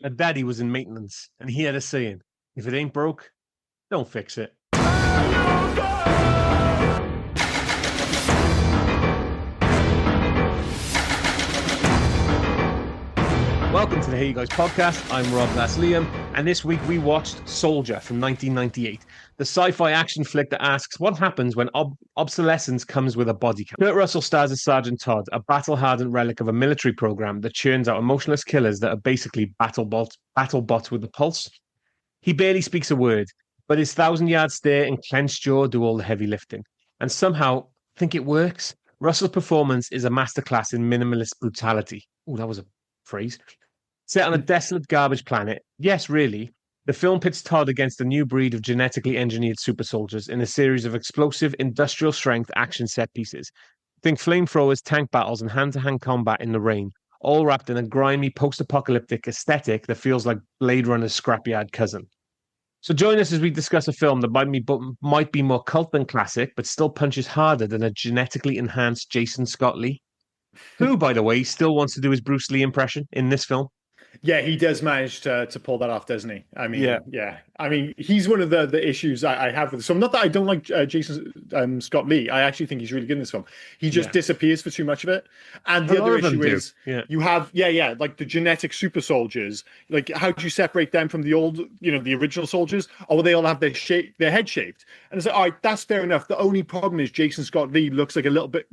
A daddy was in maintenance, and he had a saying, if it ain't broke, don't fix it. Welcome to the Hey You Guys podcast. I'm Rob, that's Liam, and this week we watched Soldier from 1998, the sci-fi action flick that asks what happens when obsolescence comes with a body count. Kurt Russell stars as Sergeant Todd, a battle-hardened relic of a military program that churns out emotionless killers that are basically battle bots with a pulse. He barely speaks a word, but his 1,000-yard stare and clenched jaw do all the heavy lifting. And somehow, I think it works. Russell's performance is a masterclass in minimalist brutality. Oh, that was a phrase. Set on a desolate garbage planet, yes, really, the film pits Todd against a new breed of genetically engineered super soldiers in a series of explosive, industrial-strength action set pieces. Think flamethrowers, tank battles, and hand-to-hand combat in the rain, all wrapped in a grimy, post-apocalyptic aesthetic that feels like Blade Runner's scrapyard cousin. So join us as we discuss a film that might be more cult than classic, but still punches harder than a genetically enhanced Jason Scott Lee, who, by the way, still wants to do his Bruce Lee impression in this film. Yeah, he does manage to pull that off, doesn't he? I mean, yeah. I mean, he's one of the issues I have with this film. Not that I don't like Jason Scott Lee. I actually think he's really good in this film. He just disappears for too much of it. And the other issue is you have, like the genetic super soldiers. Like, how do you separate them from the old, the original soldiers? Or will they all have their head shaved? And it's like, all right, that's fair enough. The only problem is Jason Scott Lee looks like a little bit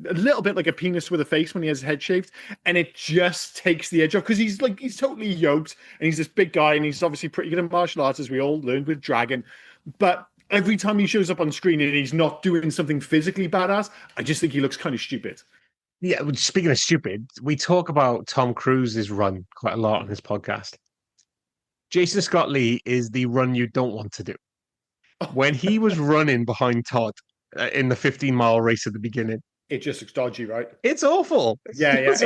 like a penis with a face when he has his head shaved, and it just takes the edge off because he's totally yoked and he's this big guy and he's obviously pretty good at martial arts, as we all learned with Dragon, but every time he shows up on screen and he's not doing something physically badass, I just think he looks kind of stupid. Yeah, speaking of stupid, we talk about Tom Cruise's run quite a lot on this podcast. Jason Scott Lee is the run you don't want to do. When he was running behind Todd in the 15-mile race at the beginning, it just looks dodgy, right? It's awful. Yeah. It's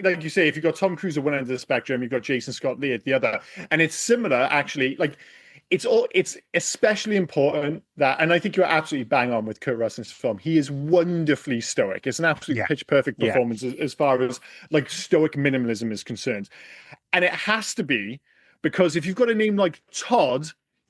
like you say, if you've got Tom Cruise at one end of the spectrum, you've got Jason Scott Lee at the other. And it's similar, actually. Like, it's especially important that, and I think you're absolutely bang on with Kurt Russell's film. He is wonderfully stoic. It's an absolute pitch perfect performance as far as like stoic minimalism is concerned. And it has to be, because if you've got a name like Todd,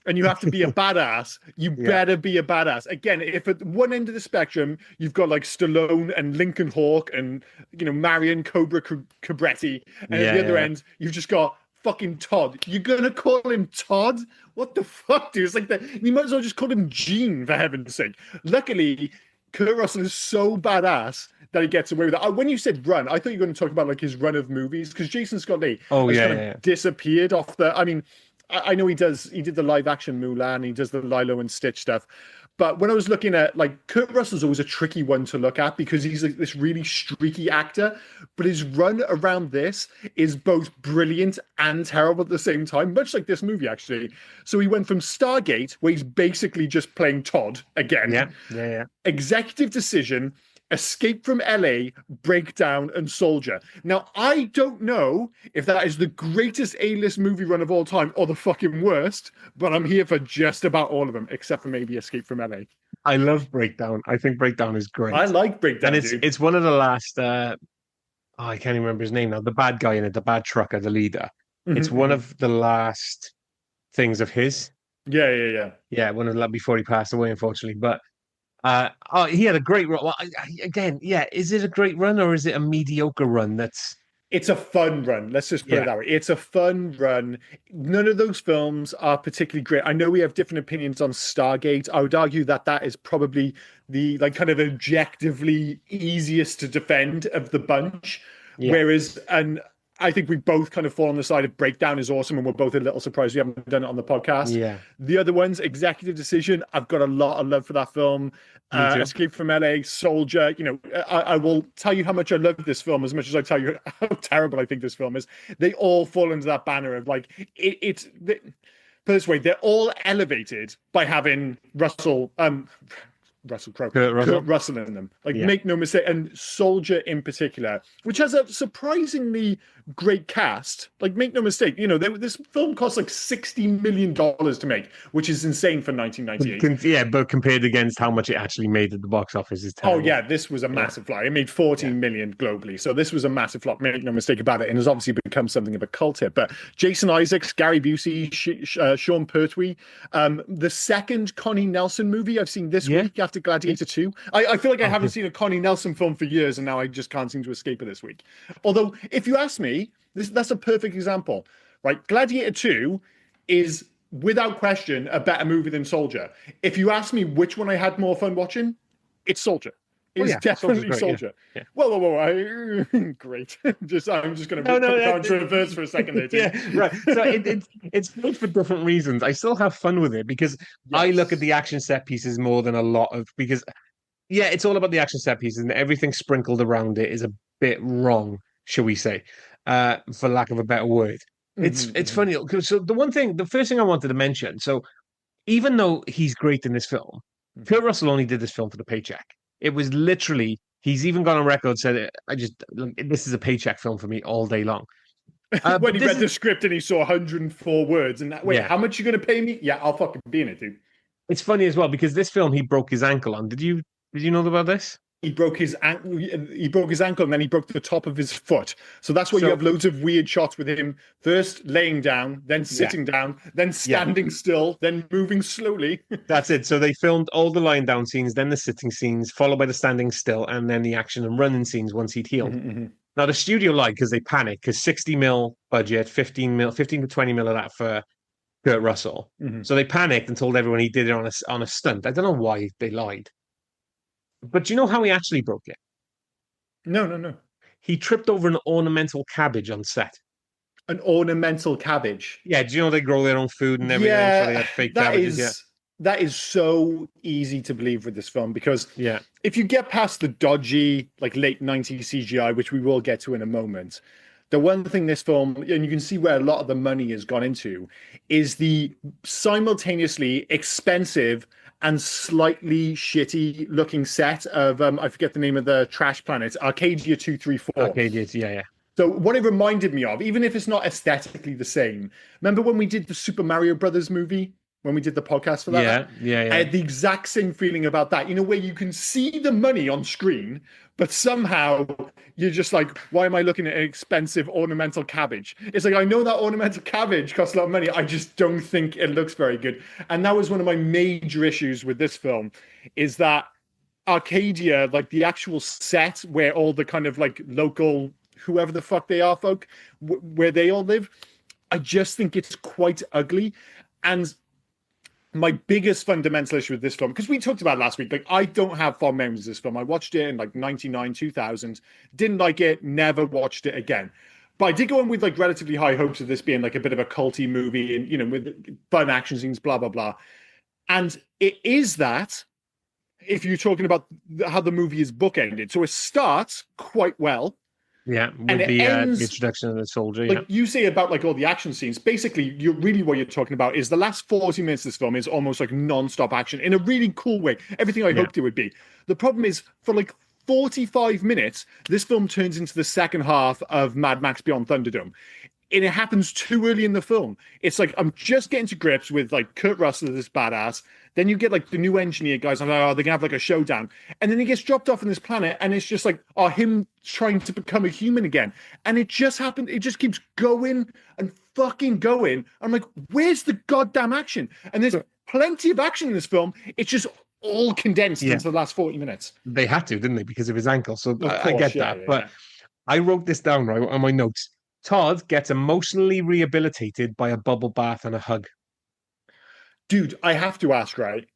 and you have to be a badass, you better be a badass. Again, if at one end of the spectrum, you've got like Stallone and Lincoln Hawk and, Marion Cobra Cabretti, and at the other end, you've just got fucking Todd. You're going to call him Todd? What the fuck, dude? It's like you might as well just call him Gene, for heaven's sake. Luckily, Kurt Russell is so badass that he gets away with it. When you said run, I thought you were going to talk about like his run of movies, because Jason Scott Lee disappeared off the... I mean... I know he did the live action Mulan, he does the Lilo and Stitch stuff. But when I was looking at, like, Kurt Russell's always a tricky one to look at because he's like this really streaky actor, but his run around this is both brilliant and terrible at the same time, much like this movie, actually. So he went from Stargate, where he's basically just playing Todd again. Yeah. Executive Decision, Escape from LA, Breakdown, and Soldier. Now, I don't know if that is the greatest A-list movie run of all time or the fucking worst, but I'm here for just about all of them, except for maybe Escape from LA. I love Breakdown. I think Breakdown is great. I like Breakdown, and it's one of the last... I can't even remember his name now. The bad guy in it, the bad trucker, the leader. Mm-hmm. It's one of the last things of his. Yeah. Yeah, one of the before he passed away, unfortunately. But he had a great run. Well, again, is it a great run or is it a mediocre run? It's a fun run. Let's just put it that way. It's a fun run. None of those films are particularly great. I know we have different opinions on Stargate. I would argue that is probably the kind of objectively easiest to defend of the bunch. Yeah. Whereas, I think we both kind of fall on the side of Breakdown is awesome, and we're both a little surprised we haven't done it on the podcast. Yeah. The other ones, Executive Decision, I've got a lot of love for that film. Escape from LA, Soldier. I will tell you how much I love this film as much as I tell you how terrible I think this film is. They all fall into that banner of like put this way, they're all elevated by having Russell Crowe, Kurt Russell in them. Make no mistake. And Soldier in particular, which has a surprisingly great cast. Like, make no mistake, this film cost like $60 million to make, which is insane for 1998. Yeah, but compared against how much it actually made at the box office is Oh terrible. yeah, this was a massive flop. It made 14 million globally, so this was a massive flop. Make no mistake about it, and has obviously become something of a cult hit. But Jason Isaacs, Gary Busey, Sean Pertwee, the second Connie Nelson movie I've seen this week after Gladiator 2. I feel like I haven't seen a Connie Nelson film for years, and now I just can't seem to escape it this week. Although, if you ask me, that's a perfect example, right? Gladiator 2 is without question a better movie than Soldier. If you ask me which one I had more fun watching, it's Soldier. It's definitely great, Soldier. Yeah. Whoa. Great. I'm just going to controverse for a second there, too. Yeah, right. So it's good for different reasons. I still have fun with it because I look at the action set pieces more than a lot of, because it's all about the action set pieces, and everything sprinkled around it is a bit wrong, shall we say, for lack of a better word. It's funny. So the first thing I wanted to mention, so even though he's great in this film, Kurt Russell only did this film for the paycheck. It was literally, he's even gone on record, said, this is a paycheck film for me all day long. When he read the script and he saw 104 words and how much you going to pay me? Yeah, I'll fucking be in it, dude. It's funny as well, because this film he broke his ankle on. Did you know about this? He broke his ankle. He broke his ankle, and then he broke the top of his foot. So that's why you have loads of weird shots with him first laying down, then sitting down, then standing still, then moving slowly. That's it. So they filmed all the lying down scenes, then the sitting scenes, followed by the standing still, and then the action and running scenes once he'd healed. Now the studio lied because they panicked, because 60 mil budget, 15 to 20 mil of that for Kurt Russell. So they panicked and told everyone he did it on a stunt. I don't know why they lied. But do you know how he actually broke it? No. He tripped over an ornamental cabbage on set. An ornamental cabbage? Yeah, do you know they grow their own food and everything? So they had fake cabbages. That is so easy to believe with this film, because if you get past the dodgy, like late 90s CGI, which we will get to in a moment, the one thing this film, and you can see where a lot of the money has gone into, is the simultaneously expensive and slightly shitty looking set of, I forget the name of the trash planet, Arcadia 234. Arcadia, yeah. So what it reminded me of, even if it's not aesthetically the same, remember when we did the Super Mario Brothers movie? When we did the podcast for that? Yeah. I had the exact same feeling about that. Where you can see the money on screen, but somehow you're just like, why am I looking at an expensive ornamental cabbage? It's like, I know that ornamental cabbage costs a lot of money. I just don't think it looks very good. And that was one of my major issues with this film, is that Arcadia, like the actual set where all the kind of like local, whoever the fuck they are, folk, where they all live, I just think it's quite ugly. And my biggest fundamental issue with this film, because we talked about it last week, like I don't have fond memories of this film. I watched it in like 99, 2000, didn't like it, never watched it again. But I did go in with like relatively high hopes of this being like a bit of a culty movie and, with fun action scenes, blah, blah, blah. And it is that, if you're talking about how the movie is bookended. So it starts quite well. Yeah, with the introduction of the soldier. Like you say about like all the action scenes, basically, what you're talking about is the last 40 minutes of this film is almost like non-stop action in a really cool way. Everything I hoped it would be. The problem is, for like 45 minutes, this film turns into the second half of Mad Max Beyond Thunderdome. And it happens too early in the film. It's like, I'm just getting to grips with like Kurt Russell, this badass. Then you get like the new engineer guys, and they're gonna have like a showdown. And then he gets dropped off on this planet, and it's just like, him trying to become a human again. And it just happened. It just keeps going and fucking going. I'm like, where's the goddamn action? And there's plenty of action in this film. It's just all condensed into the last 40 minutes. They had to, didn't they? Because of his ankle. So I get that. But I wrote this down right on my notes. Todd gets emotionally rehabilitated by a bubble bath and a hug. Dude, I have to ask, right?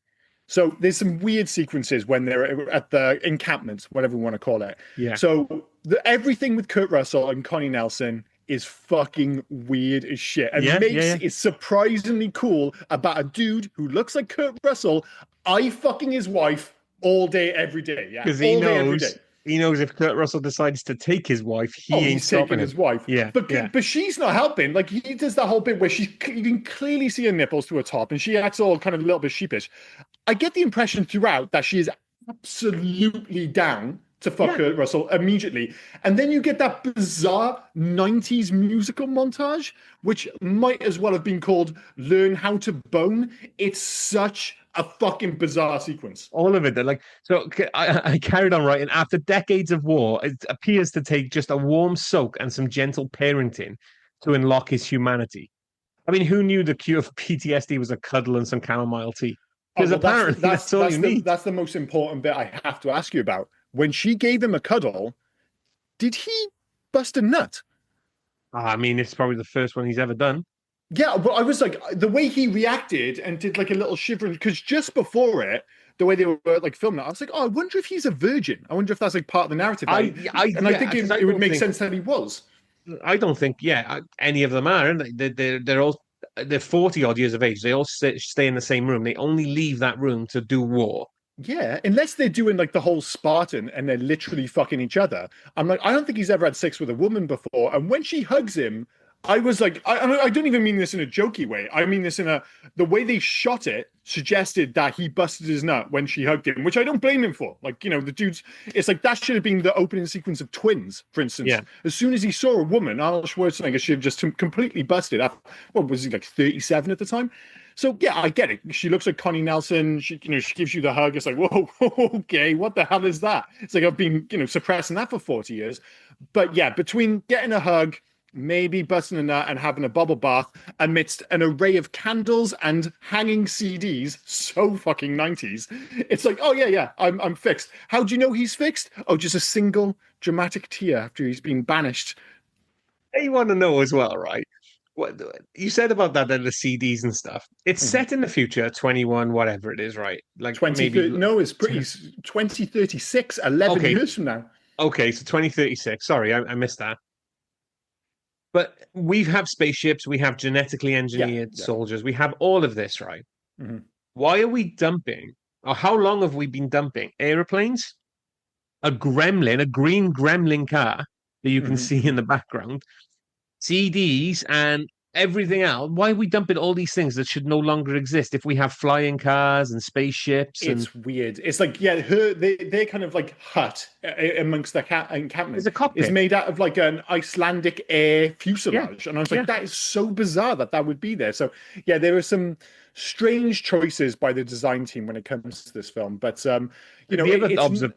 So there's some weird sequences when they're at the encampment, whatever we want to call it. Yeah. So everything with Kurt Russell and Connie Nelson is fucking weird as shit. And makes it surprisingly cool about a dude who looks like Kurt Russell, fucking his wife all day, every day. Yeah. Because he knows if Kurt Russell decides to take his wife, he's stopping his wife. Yeah, but she's not helping. Like he does that whole bit where you can clearly see her nipples to her top, and she acts all kind of a little bit sheepish. I get the impression throughout that she is absolutely down to fuck Yeah. Kurt Russell immediately. And then you get that bizarre 90s musical montage, which might as well have been called Learn How to Bone. It's such a fucking bizarre sequence. All of it. They're like, so I carried on writing. After decades of war, it appears to take just a warm soak and some gentle parenting to unlock his humanity. I mean, who knew the cure for PTSD was a cuddle and some chamomile tea? Oh, Because well, apparently that's all you need. that's the most important bit I have to ask you about. When she gave him a cuddle, did he bust a nut? I mean, it's probably the first one he's ever done. Yeah, but I was like, the way he reacted and did like a little shivering, because just before it, the way they were like filming it, I was like, oh, I wonder if he's a virgin. I wonder if that's like part of the narrative. I Yeah, think 'cause it would make sense that he was. I don't think, yeah, any of them are. And they're all they're 40 odd years of age. They all stay in the same room. They only leave that room to do war. Yeah, unless they're doing like the whole Spartan and they're literally fucking each other. I'm like, I don't think he's ever had sex with a woman before. And when she hugs him, I was like, I don't even mean this in a jokey way. I mean this in the way they shot it suggested that he busted his nut when she hugged him, which I don't blame him for. Like, you know, the dude's, it's like that should have been the opening sequence of Twins, for instance. Yeah. As soon as he saw a woman, Arnold Schwarzenegger should have just completely busted up. What was he, like 37 at the time? So yeah, I get it. She looks like Connie Nelson. She, you know, she gives you the hug. It's like, whoa, okay, what the hell is that? It's like I've been, you know, suppressing that for 40 years. But yeah, between getting a hug, maybe busting a nut and having a bubble bath amidst an array of candles and hanging CDs, so fucking 90s. It's like, oh yeah, I'm fixed. How do you know he's fixed? Oh, just a single dramatic tear after he's been banished. Hey, you want to know as well, right? What you said about that and the CDs and stuff. It's set in the future, 21, whatever it is, right? Like 2030, maybe no, it's pretty 2036, 11 Okay. years from now. Okay, so 2036. Sorry, I missed that. But we have spaceships, we have genetically engineered Yeah. soldiers, we have all of this, right? Mhm. Why are we dumping, or how long have we been dumping aeroplanes, a gremlin, a green gremlin car that you can Mhm. see in the background, CDs, and everything else? Why are we dumping all these things that should no longer exist if we have flying cars and spaceships? And It's weird. It's like, yeah, their kind of like hut amongst the encampment there's a cockpit. is made out of like an Icelandic air Yeah, fuselage. And I was like, yeah. that is so bizarre that that would be there. So yeah, there are some strange choices by the design team when it comes to this film. But you know, The other it's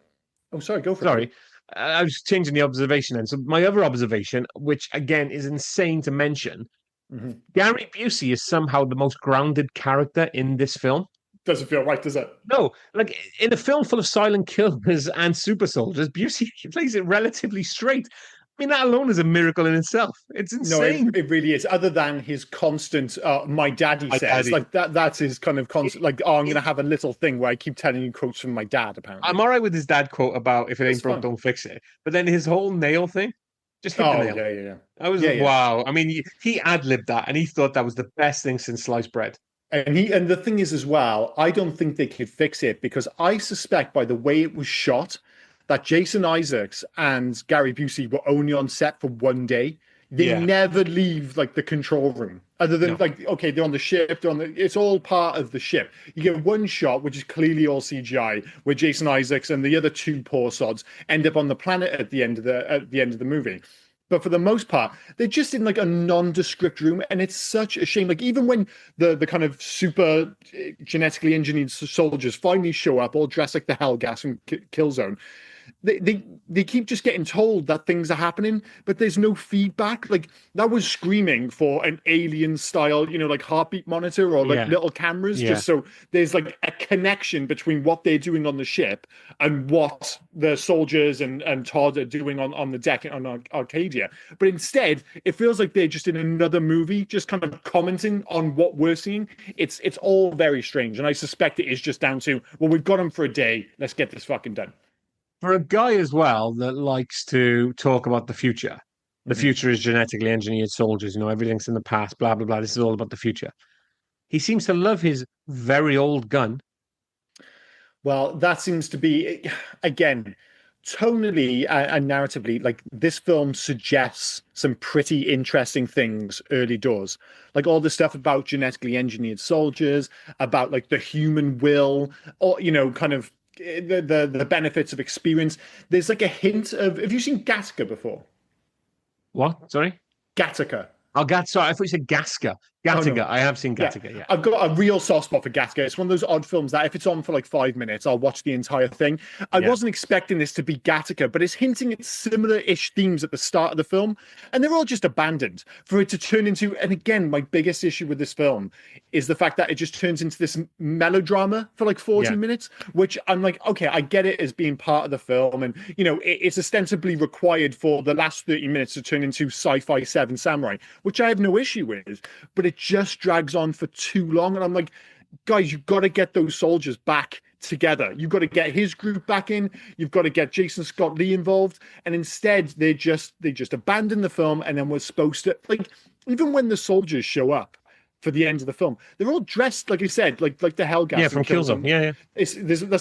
oh, sorry, go for it. Sorry, I was changing the observation then. So my other observation, which again is insane to mention, Mhm. Gary Busey is somehow the most grounded character in this film. Doesn't feel right, does it? No, like in a film full of silent killers and super soldiers, Busey plays it relatively straight. I mean, that alone is a miracle in itself. It's No, insane. it really is. Other than his constant, my daddy My says, daddy. like that's his kind of constant, like, oh, I'm going to have a little thing where I keep telling you quotes from my dad, apparently. I'm all right with his dad quote about if it ain't It's broke, fine. don't fix it. But then his whole nail thing just hit the Oh, nail. yeah. I was Yeah, like, yeah. wow. I mean, he ad-libbed that and he thought that was the best thing since sliced bread. And the thing is as well, I don't think they could fix it because I suspect by the way it was shot that Jason Isaacs and Gary Busey were only on set for one day. They Yeah. never leave like the control room. Other than No. like, okay, they're on the ship, it's all part of the ship. You get one shot, which is clearly all CGI, where Jason Isaacs and the other two poor sods end up on the planet at the end of the movie. But for the most part, they're just in like a nondescript room, and it's such a shame. Like even when the kind of super genetically engineered soldiers finally show up, all dressed like the Hellgas from Killzone, they keep just getting told that things are happening, but there's no feedback. Like that was screaming for an alien style, you know, like heartbeat monitor or like Yeah. little cameras, Yeah. just so there's like a connection between what they're doing on the ship and what the soldiers and Todd are doing on the deck on Arcadia. But instead, it feels like they're just in another movie, just kind of commenting on what we're seeing. It's all very strange, and I suspect it is just down to, well, we've got them for a day, let's get this fucking done. For a guy as well that likes to talk about the future, the Mhm. future is genetically engineered soldiers, you know, everything's in the past, blah, blah, blah. This is all about the future. He seems to love his very old gun. Well, that seems to be, again, tonally and narratively, like this film suggests some pretty interesting things early doors. Like all the stuff about genetically engineered soldiers, about like the human will, or, you know, kind of the benefits of experience. There's like a hint of. Have you seen Gattaca before? What? Sorry? Gattaca. Oh, sorry, I thought you said Gaska. Oh Gattaca. no. I have seen Yeah, Gattaca, yeah. I've got a real soft spot for Gattaca. It's one of those odd films that if it's on for like 5 minutes, I'll watch the entire thing. I Yeah. wasn't expecting this to be Gattaca, but it's hinting at similar-ish themes at the start of the film, and they're all just abandoned for it to turn into. And again, my biggest issue with this film is the fact that it just turns into this melodrama for like 40 Yeah. minutes, which I'm like, okay, I get it as being part of the film, and it's ostensibly required for the last 30 minutes to turn into Sci-Fi Seven Samurai, which I have no issue with, but it just drags on for too long. And I'm like, guys, you've got to get those soldiers back together. You've got to get his group back in. You've got to get Jason Scott Lee involved. And instead, they just abandon the film. And then we're supposed to, like, even when the soldiers show up for the end of the film, they're all dressed, like I said, like the Hellgas. Yeah, from Killzone. Yeah. That's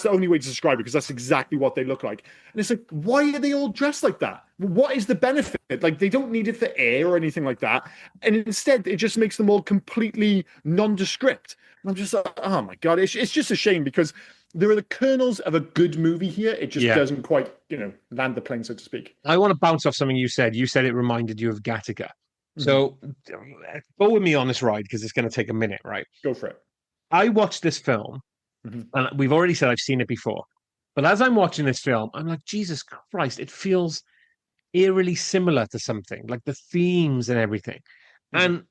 the only way to describe it, because that's exactly what they look like. And it's like, why are they all dressed like that? What is the benefit? Like, they don't need it for air or anything like that. And instead, it just makes them all completely nondescript. And I'm just like, oh my God, it's just a shame, because there are the kernels of a good movie here. It just doesn't quite, land the plane, so to speak. I want to bounce off something you said. You said it reminded you of Gattaca. So go with me on this ride, because it's going to take a minute, right? Go for it. I watched this film, and we've already said I've seen it before. But as I'm watching this film, I'm like, Jesus Christ, it feels eerily similar to something, like the themes and everything. And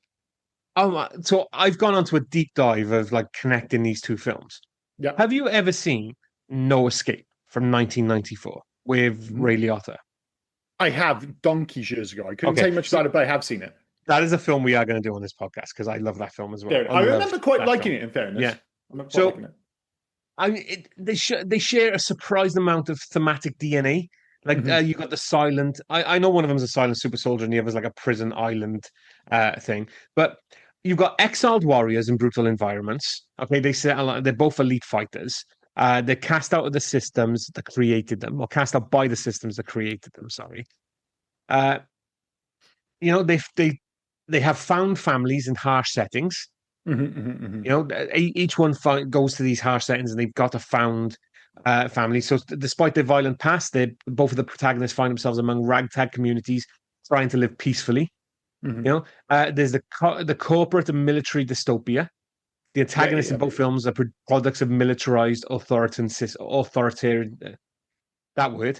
so I've gone on to a deep dive of like connecting these two films. Yeah. Have you ever seen No Escape from 1994 with Ray Liotta? I have donkeys years ago. I couldn't tell you much about it, but I have seen it. That is a film we are going to do on this podcast, because I love that film as well. I remember quite liking it, in fairness. Yeah. Liking it. I mean, they share a surprising amount of thematic DNA. Like you got the silent. I know one of them is a silent super soldier, and the other's like a prison island thing. But you've got exiled warriors in brutal environments. Okay, they're both elite fighters. They're cast out of the systems that created them, or cast out by the systems that created them. Sorry. They have found families in harsh settings. Each one goes to these harsh settings, and they've got a found family. So despite their violent past, both of the protagonists find themselves among ragtag communities trying to live peacefully. There's the corporate and military dystopia. The antagonists in both films are products of militarized authoritarian. That word.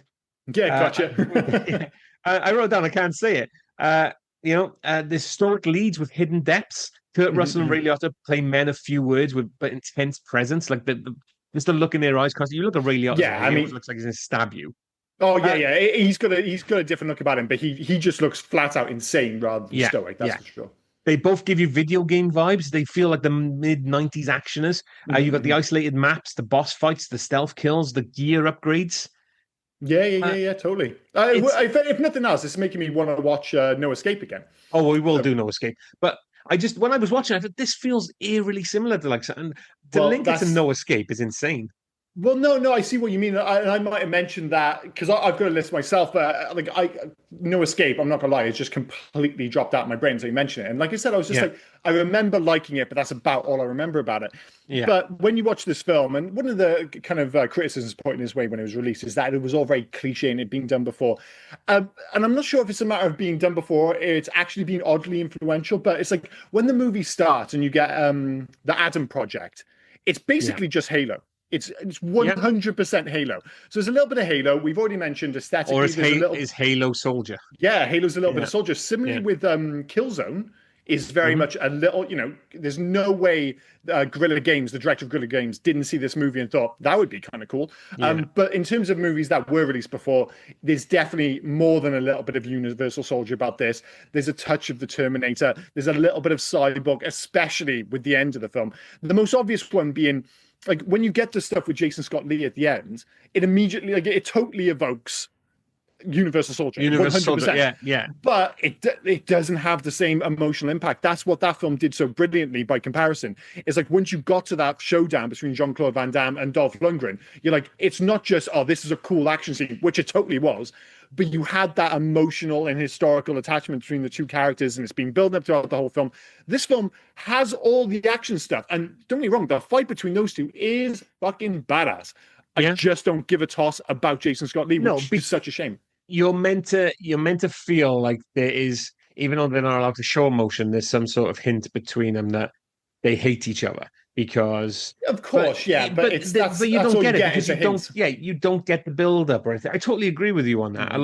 Yeah, gotcha. I wrote down. I can't say it. The historic leads with hidden depths. Kurt Russell and Ray Liotta play men of few words but intense presence. Like just the look in their eyes. Constantly. You look at Ray Liotta. Yeah, he looks like he's going to stab you. Oh yeah. He's got a different look about him, but he just looks flat out insane rather than stoic. That's for sure. They both give you video game vibes. They feel like the mid-90s actioners. You got the isolated maps, the boss fights, the stealth kills, the gear upgrades. Yeah, totally. If nothing else, it's making me want to watch No Escape again. Oh, we will do No Escape. But when I was watching, I thought this feels eerily similar to and to link it to No Escape is insane. Well, no, I see what you mean. I might have mentioned that because I've got a list myself, but No Escape, I'm not gonna lie, it's just completely dropped out of my brain. So you mentioned it, and like I said, I was just like, I remember liking it, but that's about all I remember about it. Yeah. But when you watch this film, and one of the kind of criticisms pointing his way when it was released is that it was all very cliche and it'd been done before. And I'm not sure if it's a matter of being done before, it's actually been oddly influential. But it's like when the movie starts and you get the Adam Project, it's basically just Halo. It's 100% Halo. So there's a little bit of Halo. We've already mentioned aesthetically. Or is Halo Soldier? Yeah, Halo's a little bit of Soldier. Similarly with Killzone is very much a little, there's no way Guerrilla Games, the director of Guerrilla Games, didn't see this movie and thought that would be kind of cool. But in terms of movies that were released before, there's definitely more than a little bit of Universal Soldier about this. There's a touch of the Terminator. There's a little bit of Cyborg, especially with the end of the film. The most obvious one being, like when you get to stuff with Jason Scott Lee at the end, it immediately, it totally evokes Universal Soldier. 100%. Soldier, yeah. But it doesn't have the same emotional impact. That's what that film did so brilliantly by comparison. It's like once you got to that showdown between Jean-Claude Van Damme and Dolph Lundgren, you're like, it's not just, this is a cool action scene, which it totally was, but you had that emotional and historical attachment between the two characters, and it's been building up throughout the whole film. This film has all the action stuff, and don't get me wrong, the fight between those two is fucking badass. I Yeah. just don't give a toss about Jason Scott Lee, No, which is such a shame. you're meant to feel like there is, even though they're not allowed to show emotion, there's some sort of hint between them that they hate each other because. Of But course, yeah, but but it's but you that's don't all you get it get because is a you don't. hint. Yeah, you don't get the build up or anything. I totally agree with you on that. Mhm.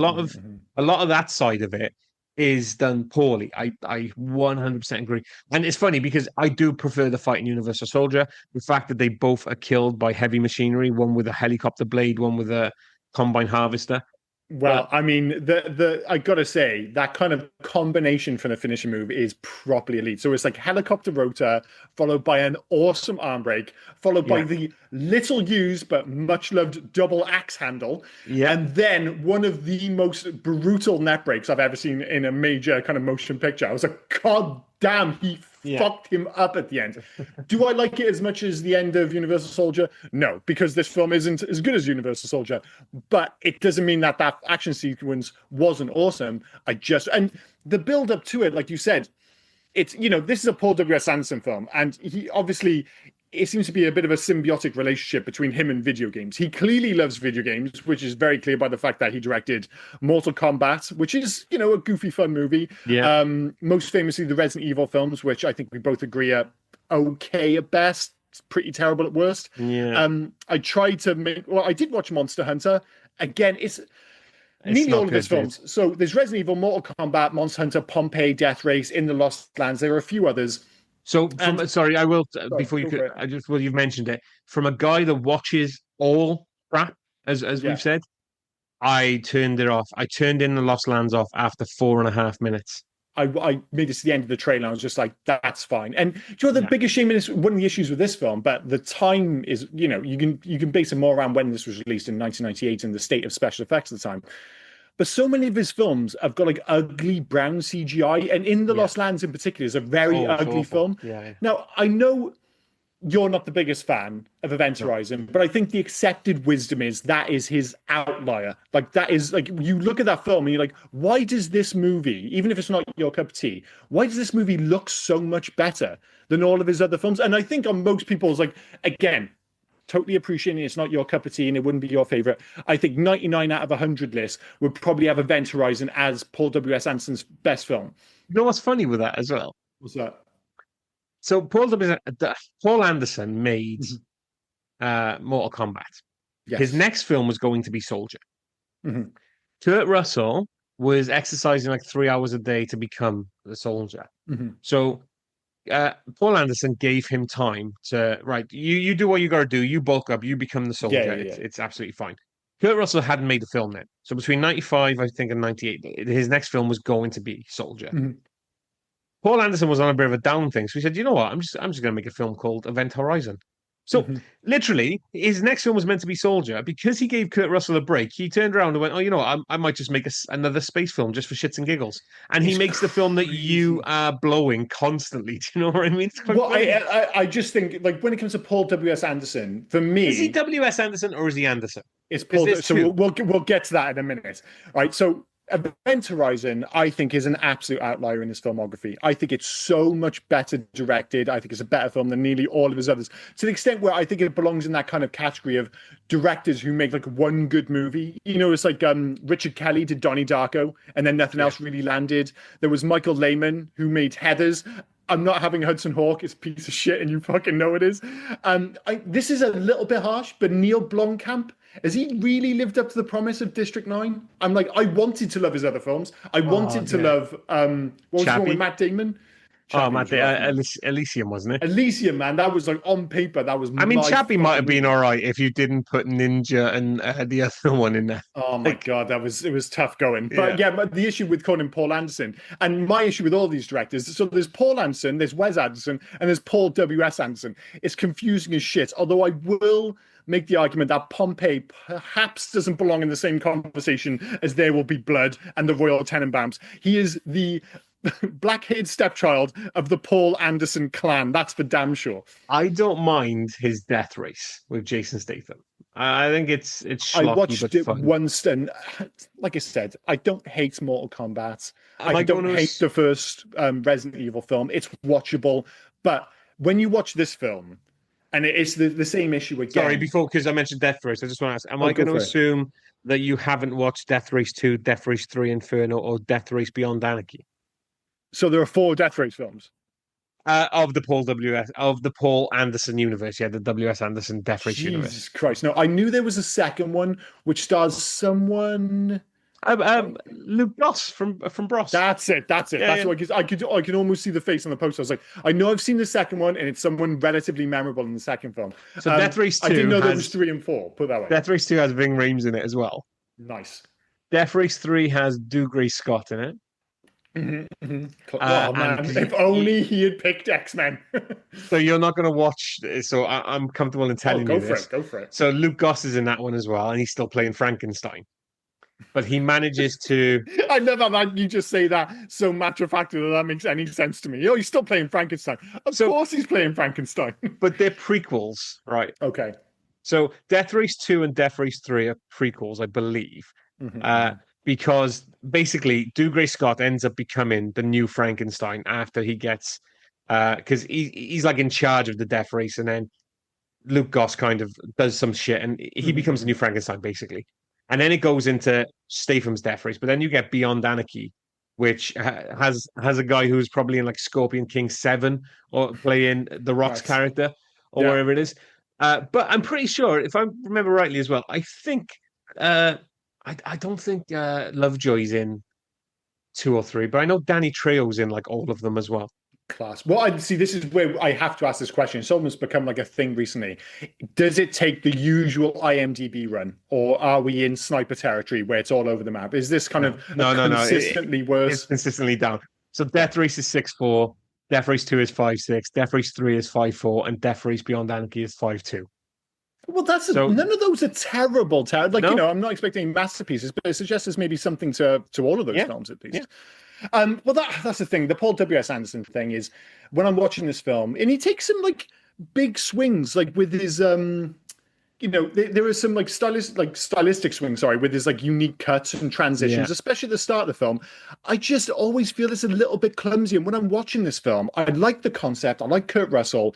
A lot of that side of it is done poorly. I 100% agree. And it's funny because I do prefer the fight in Universal Soldier. The fact that they both are killed by heavy machinery, one with a helicopter blade, one with a combine harvester. But Well, I mean, the I gotta say that kind of combination for the finishing move is properly elite. So it's like helicopter rotor, followed by an awesome arm break, followed by yeah, the little used but much loved double axe handle, yeah, and then one of the most brutal net breaks I've ever seen in a major kind of motion picture. I was like, God damn, he yeah. fucked him up at the end. Do I like it as much as the end of Universal Soldier? No, because this film isn't as good as Universal Soldier. But it doesn't mean that that action sequence wasn't awesome. And the build up to it, like you said, it's, this is a Paul W.S. Anderson film, and he obviously, it seems to be a bit of a symbiotic relationship between him and video games. He clearly loves video games, which is very clear by the fact that he directed Mortal Kombat, which is, a goofy, fun movie. Yeah. Most famously, the Resident Evil films, which I think we both agree are okay at best. It's pretty terrible at worst. Yeah. I tried to I did watch Monster Hunter. Again, it's It's nearly not all of good, his dude. films. So there's Resident Evil, Mortal Kombat, Monster Hunter, Pompeii, Death Race, In the Lost Lands. There are a few others. So And sorry, I will sorry, before you go for could. it. I just well, you've mentioned it from a guy that watches all crap, as Yeah. we've said. I turned it off. I turned in the Lost Lands off after 4.5 minutes. I made it to the end of the trailer. I was just like, that's fine. And do you know the Yeah. biggest shame is one of the issues with this film, but the time is, you can base it more around when this was released in 1998 and the state of special effects at the time. But so many of his films have got like ugly brown CGI, and In the Yeah. Lost Lands in particular is a very Oh, it's ugly awful. film. Yeah. Now I know you're not the biggest fan of Event Horizon, but I think the accepted wisdom is that is his outlier. Like that is like you look at that film and you're like, why does this movie, even if it's not your cup of tea, why does this movie look so much better than all of his other films? And I think on most people's like, again, totally appreciating it's not your cup of tea and it wouldn't be your favorite. I think 99 out of 100 lists would probably have Event Horizon as Paul W.S. Anderson's best film. You know what's funny with that as well? What's that? So Paul Anderson made Mortal Kombat. Yes. His next film was going to be Soldier. Mhm. Kurt Russell was exercising like 3 hours a day to become the soldier. Mhm. So Paul Anderson gave him time to you do what you got to do. You bulk up. You become the soldier. Yeah. It's absolutely fine. Kurt Russell hadn't made a film then, so between 95, I think, and 98, his next film was going to be Soldier. Mhm. Paul Anderson was on a bit of a down thing, so he said, "You know what? I'm just going to make a film called Event Horizon." So Mhm. literally, his next film was meant to be Soldier. Because he gave Kurt Russell a break, he turned around and went, "Oh, you know what? I might just make another space film just for shits and giggles." And he It's makes the film that crazy. you are blowing constantly. Do you know what I mean? It's quite Well, funny. I just think like when it comes to Paul W.S. Anderson, for me, Is he W.S. Anderson or is he Anderson? it's Paul. there's So two. we'll get to that in a minute. All right. So Event Horizon, I think, is an absolute outlier in his filmography. I think it's so much better directed. I think it's a better film than nearly all of his others. To the extent where I think it belongs in that kind of category of directors who make like one good movie. It's like Richard Kelly did Donnie Darko, and then nothing else really landed. There was Michael Lehman who made Heathers. I'm not having Hudson Hawk. It's a piece of shit, and you fucking know it is. This is a little bit harsh, but Neil Blomkamp, has he really lived up to the promise of District 9? I'm like, I wanted to love his other films. I wanted to love, what was the one with Matt Damon? Oh, Matt, Elysium, wasn't it? Elysium, man. That was like on paper. That was. I mean, Chappie might have been movie. all right if you didn't put Ninja and the other one in there. Oh my God, it was tough going. But but the issue with calling Paul Anderson, and my issue with all these directors, so there's Paul Anderson, there's Wes Anderson, and there's Paul W.S. Anderson. It's confusing as shit. Although I will make the argument that Pompeii perhaps doesn't belong in the same conversation as There Will Be Blood and the Royal Tenenbaums. He is the black-haired stepchild of the Paul Anderson clan. That's for damn sure. I don't mind his death race with Jason Statham. I think it's schlocky, I watched it fun. once, and like I said, I don't hate Mortal Kombat. I don't hate the first Resident Evil film. It's watchable, but when you watch this film, And it's the same issue again. Sorry, because I mentioned Death Race, I just want to ask: am I going to assume that you haven't watched Death Race 2, Death Race 3, Inferno, or Death Race Beyond Anarchy? So there are 4 Death Race films. Of the Paul Anderson universe, yeah, the W.S. Anderson Death Race universe. Jesus Christ! No, I knew there was a second one which stars someone. Luke Goss from Bros. That's it. That's what I could almost see the face on the poster. I was like, I know I've seen the second one, and it's someone relatively memorable in the second film. So Death Race 2. I didn't know there was 3 and 4. Put that way. Death Race 2 has Ving Rhames in it as well. Nice. Death Race 3 has Dougray Scott in it. Oh man! If only he had picked X-Men. So you're not going to watch. So I'm comfortable in telling you this. Go for it. So Luke Goss is in that one as well, and he's still playing Frankenstein. But he manages to. I love how you just say that so matter of fact that makes any sense to me. Oh, he's still playing Frankenstein. Of course, he's playing Frankenstein. But they're prequels, right? Okay. So Death Race 2 and Death Race 3 are prequels, I believe. Because basically Dougray Scott ends up becoming the new Frankenstein after he gets because he's like in charge of the Death Race, and then Luke Goss kind of does some shit and he becomes a new Frankenstein basically. And then it goes into Statham's Death Race, but then you get Beyond Anarchy, which has a guy who's probably in like Scorpion King 7 or playing The Rock's character or wherever it is. But I'm pretty sure, if I remember rightly as well, I think I don't think Lovejoy's in 2 or 3, but I know Danny Trejo's in like all of them as well. Class. Well, I see. This is where I have to ask this question. It's almost become like a thing recently. Does it take the usual IMDb run, or are we in sniper territory where it's all over the map? Is this kind of consistently worse? It's consistently down. So Death Race is 6.4, Death Race 2 is 5.6, Death Race 3 is 5.4, and Death Race Beyond Anarchy is 5.2. Well, none of those are terrible. I'm not expecting masterpieces, but it suggests there's maybe something to all of those films at least. Yeah. Well, that's the thing. The Paul W.S. Anderson thing is when I'm watching this film, and he takes some like big swings, like with his there are some like stylistic swings, with his like unique cuts and transitions, especially at the start of the film. I just always feel it's a little bit clumsy. And when I'm watching this film, I like the concept. I like Kurt Russell.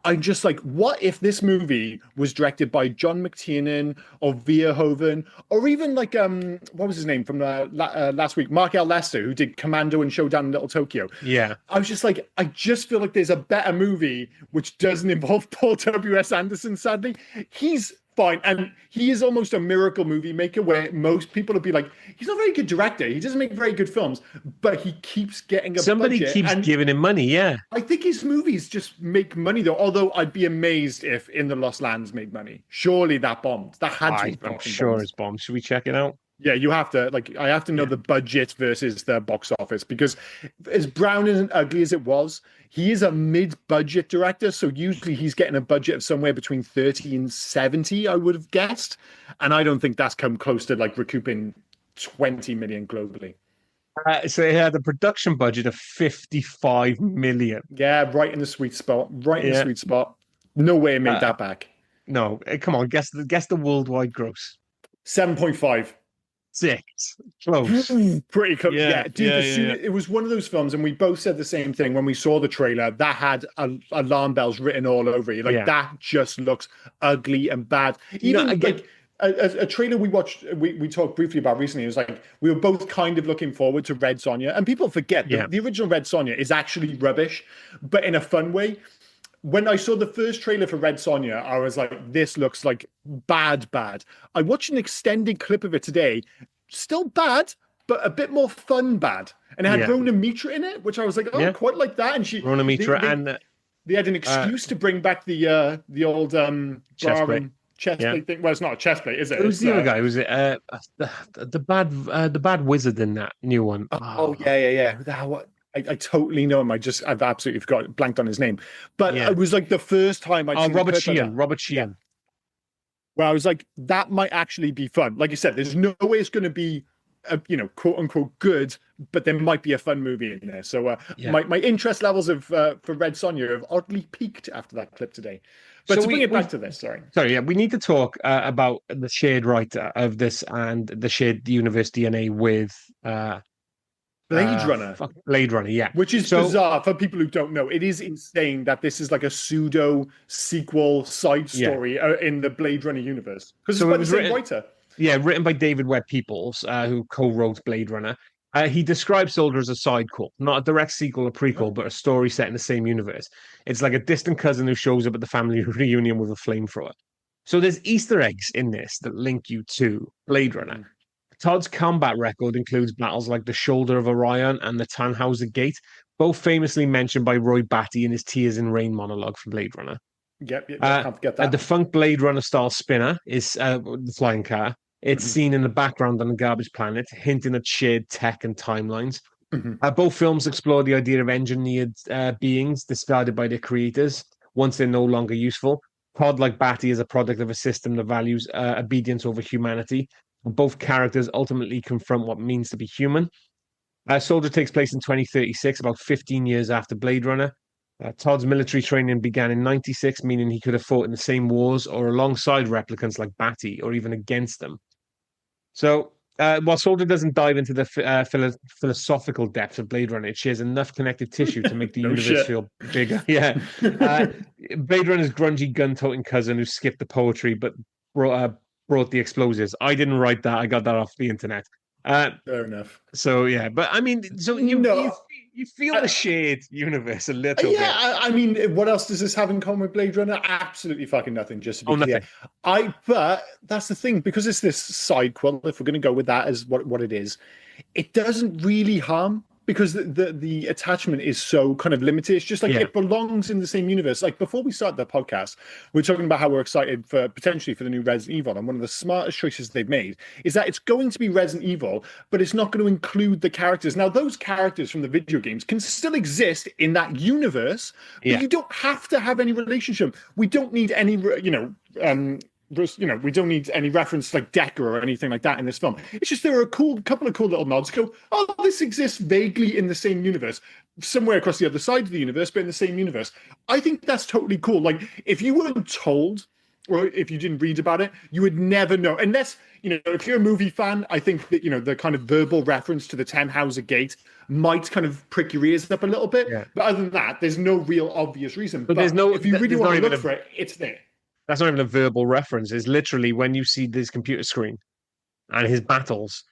I'm just like, what if this movie was directed by John McTiernan or Verhoeven, or even like what was his name from last week, Mark L. Lester, who did Commando and Showdown in Little Tokyo. Yeah, I was just like, I just feel like there's a better movie which doesn't involve Paul W.S. Anderson. Sadly, he's fine, and he is almost a miracle movie maker where most people would be like, he's not a very good director, he doesn't make very good films, but he keeps getting somebody budget keeps giving him money. I think his movies just make money though, although I'd be amazed if In the Lost Lands made money. Surely that bombed. That had to. I'm sure it's bombed. Should we check it out? Yeah, you have to. I have to know the budget versus the box office, because as brown and ugly as it was, he is a mid-budget director. So usually he's getting a budget of somewhere between 30 and 70, I would have guessed. And I don't think that's come close to like recouping 20 million globally. So he had a production budget of 55 million. Yeah, right in the sweet spot. Right in the sweet spot. No way it made that back. No, come on, guess the worldwide gross. 7.5. 6. Close. Pretty close. Yeah. Dude, it was one of those films, and we both said the same thing when we saw the trailer, that had alarm bells written all over you. That just looks ugly and bad. Even a trailer we watched, we talked briefly about recently, it was like we were both kind of looking forward to Red Sonja, and people forget that the original Red Sonja is actually rubbish, but in a fun way. When I saw the first trailer for Red Sonja, I was like, this looks like bad. I watched an extended clip of it today. Still bad, but a bit more fun bad. And it had Rona Mitra in it, which I was like, I quite like that. And Rona Mitra they had an excuse to bring back the old chest plate thing. Well, it's not a chest plate, is it? Who's the other guy? Was it the bad wizard in that new one? Yeah. I totally know him. I've absolutely blanked on his name. But it was like the first time I'd seen Robert Sheehan. Well, I was like, that might actually be fun. Like you said, there's no way it's going to be, quote unquote good, but there might be a fun movie in there. So my interest levels for Red Sonja have oddly peaked after that clip today. But to bring it back to this, we need to talk about the shared writer of this and the shared universe DNA with Blade Runner. Fuck, Blade Runner, yeah. Which is So, bizarre for people who don't know. It is insane that this is like a pseudo sequel side yeah. story in the Blade Runner universe because it's So by it the was same written, writer. yeah, written by David Webb Peoples, who co-wrote Blade Runner. He describes Soldier as a sidequel, not a direct sequel or prequel, but a story set in the same universe. It's like a distant cousin who shows up at the family reunion with a flamethrower. So there's Easter eggs in this that link you to Blade Runner. Mhm. Todd's combat record includes battles like the Shoulder of Orion and the Tannhauser Gate, both famously mentioned by Roy Batty in his Tears in Rain monologue for Blade Runner. Yep, Uh, can't forget a that. defunct Blade Runner style spinner is the flying car. It's Mhm. seen in the background on the garbage planet, hinting at shared tech and timelines. Mhm. Both films explore the idea of engineered beings discarded by their creators once they're no longer useful. Todd, like Batty, is a product of a system that values obedience over humanity. Both characters ultimately confront what it means to be human. Soldier takes place in 2036, about 15 years after Blade Runner. Todd's military training began in 96, meaning he could have fought in the same wars or alongside replicants like Batty or even against them. So, while Soldier doesn't dive into the philosophical depths of Blade Runner, it shares enough connective tissue to make the No universe shit. feel bigger. Yeah. Blade Runner's grungy gun toting cousin who skipped the poetry but brought the explosives. I didn't write that. I got that off the internet. Fair enough. So yeah, but I mean, so No, you feel the shared universe a little yeah, bit. I mean, what else does this have in common with Blade Runner? Absolutely fucking nothing, just to be Oh, clear. nothing. But that's the thing, because it's this side quill, if we're going to go with that as what it is, it doesn't really harm because the attachment is so kind of limited. It's just like Yeah, it belongs in the same universe. Like before we start the podcast, we're talking about how we're excited for potentially for the new Resident Evil, and one of the smartest choices they've made is that it's going to be Resident Evil, but it's not going to include the characters. Now, those characters from the video games can still exist in that universe, but yeah. you don't have to have any relationship. We don't need any, we don't need any reference like Decker or anything like that in this film. It's just there are a couple of cool little nods. Go, oh, this exists vaguely in the same universe, somewhere across the other side of the universe, but in the same universe. I think that's totally cool. Like if you weren't told, or if you didn't read about it, you would never know. Unless if you're a movie fan, I think that the kind of verbal reference to the Tannhauser Gate might kind of prick your ears up a little bit. Yeah. But other than that, there's no real obvious reason. But there's no. If you really There's want not to even look for it, it's there. that's not even a verbal reference. It's literally when you see this computer screen and his battles.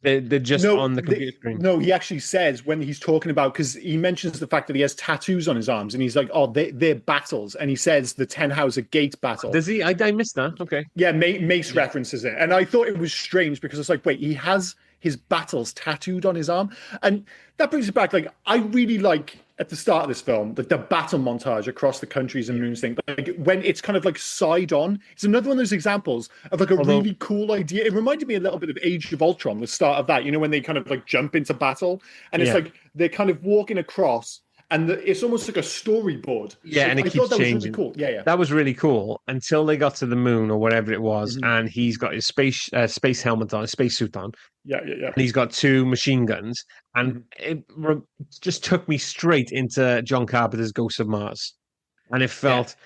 They're just on the computer screen. No, he actually says when he's talking about, because he mentions the fact that he has tattoos on his arms, and he's like, "Oh, they're battles," and he says the Tannhauser Gate battle. Does he? I missed that. Okay. Yeah, Mace references it, and I thought it was strange because it's like, wait, he has his battles tattooed on his arm, and that brings it back. Like, I really like at the start of this film, the battle montage across the countries and moons thing. Like when it's kind of like side on, it's another one of those examples of like a really cool idea. It reminded me a little bit of Age of Ultron, the start of that. When they kind of like jump into battle, and it's like they're kind of walking across. And it's almost like a storyboard. Yeah, like, and it I keeps thought that changing. was really cool. Yeah. That was really cool until they got to the moon or whatever it was, and he's got his space helmet on, his spacesuit on. Yeah. And he's got two machine guns, and it just took me straight into John Carpenter's Ghost of Mars, and it felt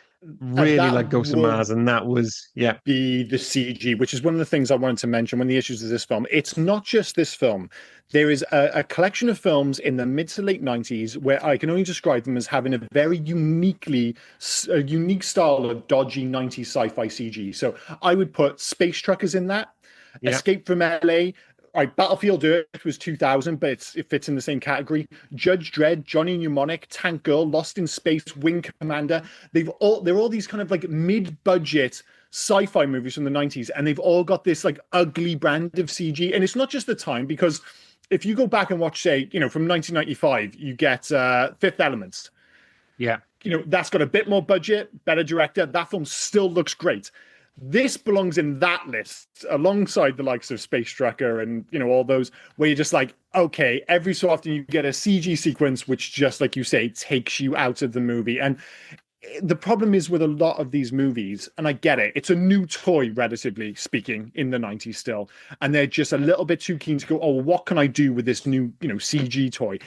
really like Ghost of Mars, and that was the CG, which is one of the things I wanted to mention. One of the issues of this film, it's not just this film. There is a collection of films in the mid to late 90s where I can only describe them as having a very unique style of dodgy 90s sci-fi CG. So I would put Space Truckers in that, Escape from LA. Right, Battlefield Earth was 2000, but it fits in the same category. Judge Dredd, Johnny Mnemonic, Tank Girl, Lost in Space, Wing Commander. They're all these kind of like mid-budget sci-fi movies from the 90s, and they've all got this like ugly brand of CG. And it's not just the time, because if you go back and watch, say, from 1995, you get Fifth Element. Yeah. That's got a bit more budget, better director. That film still looks great. This belongs in that list alongside the likes of Space Trucker and, all those where you're just like, okay, every so often you get a CG sequence, which just like you say, takes you out of the movie. And the problem is with a lot of these movies, and I get it, it's a new toy, relatively speaking, in the 90s still. And they're just a little bit too keen to go, oh, what can I do with this new, CG toy?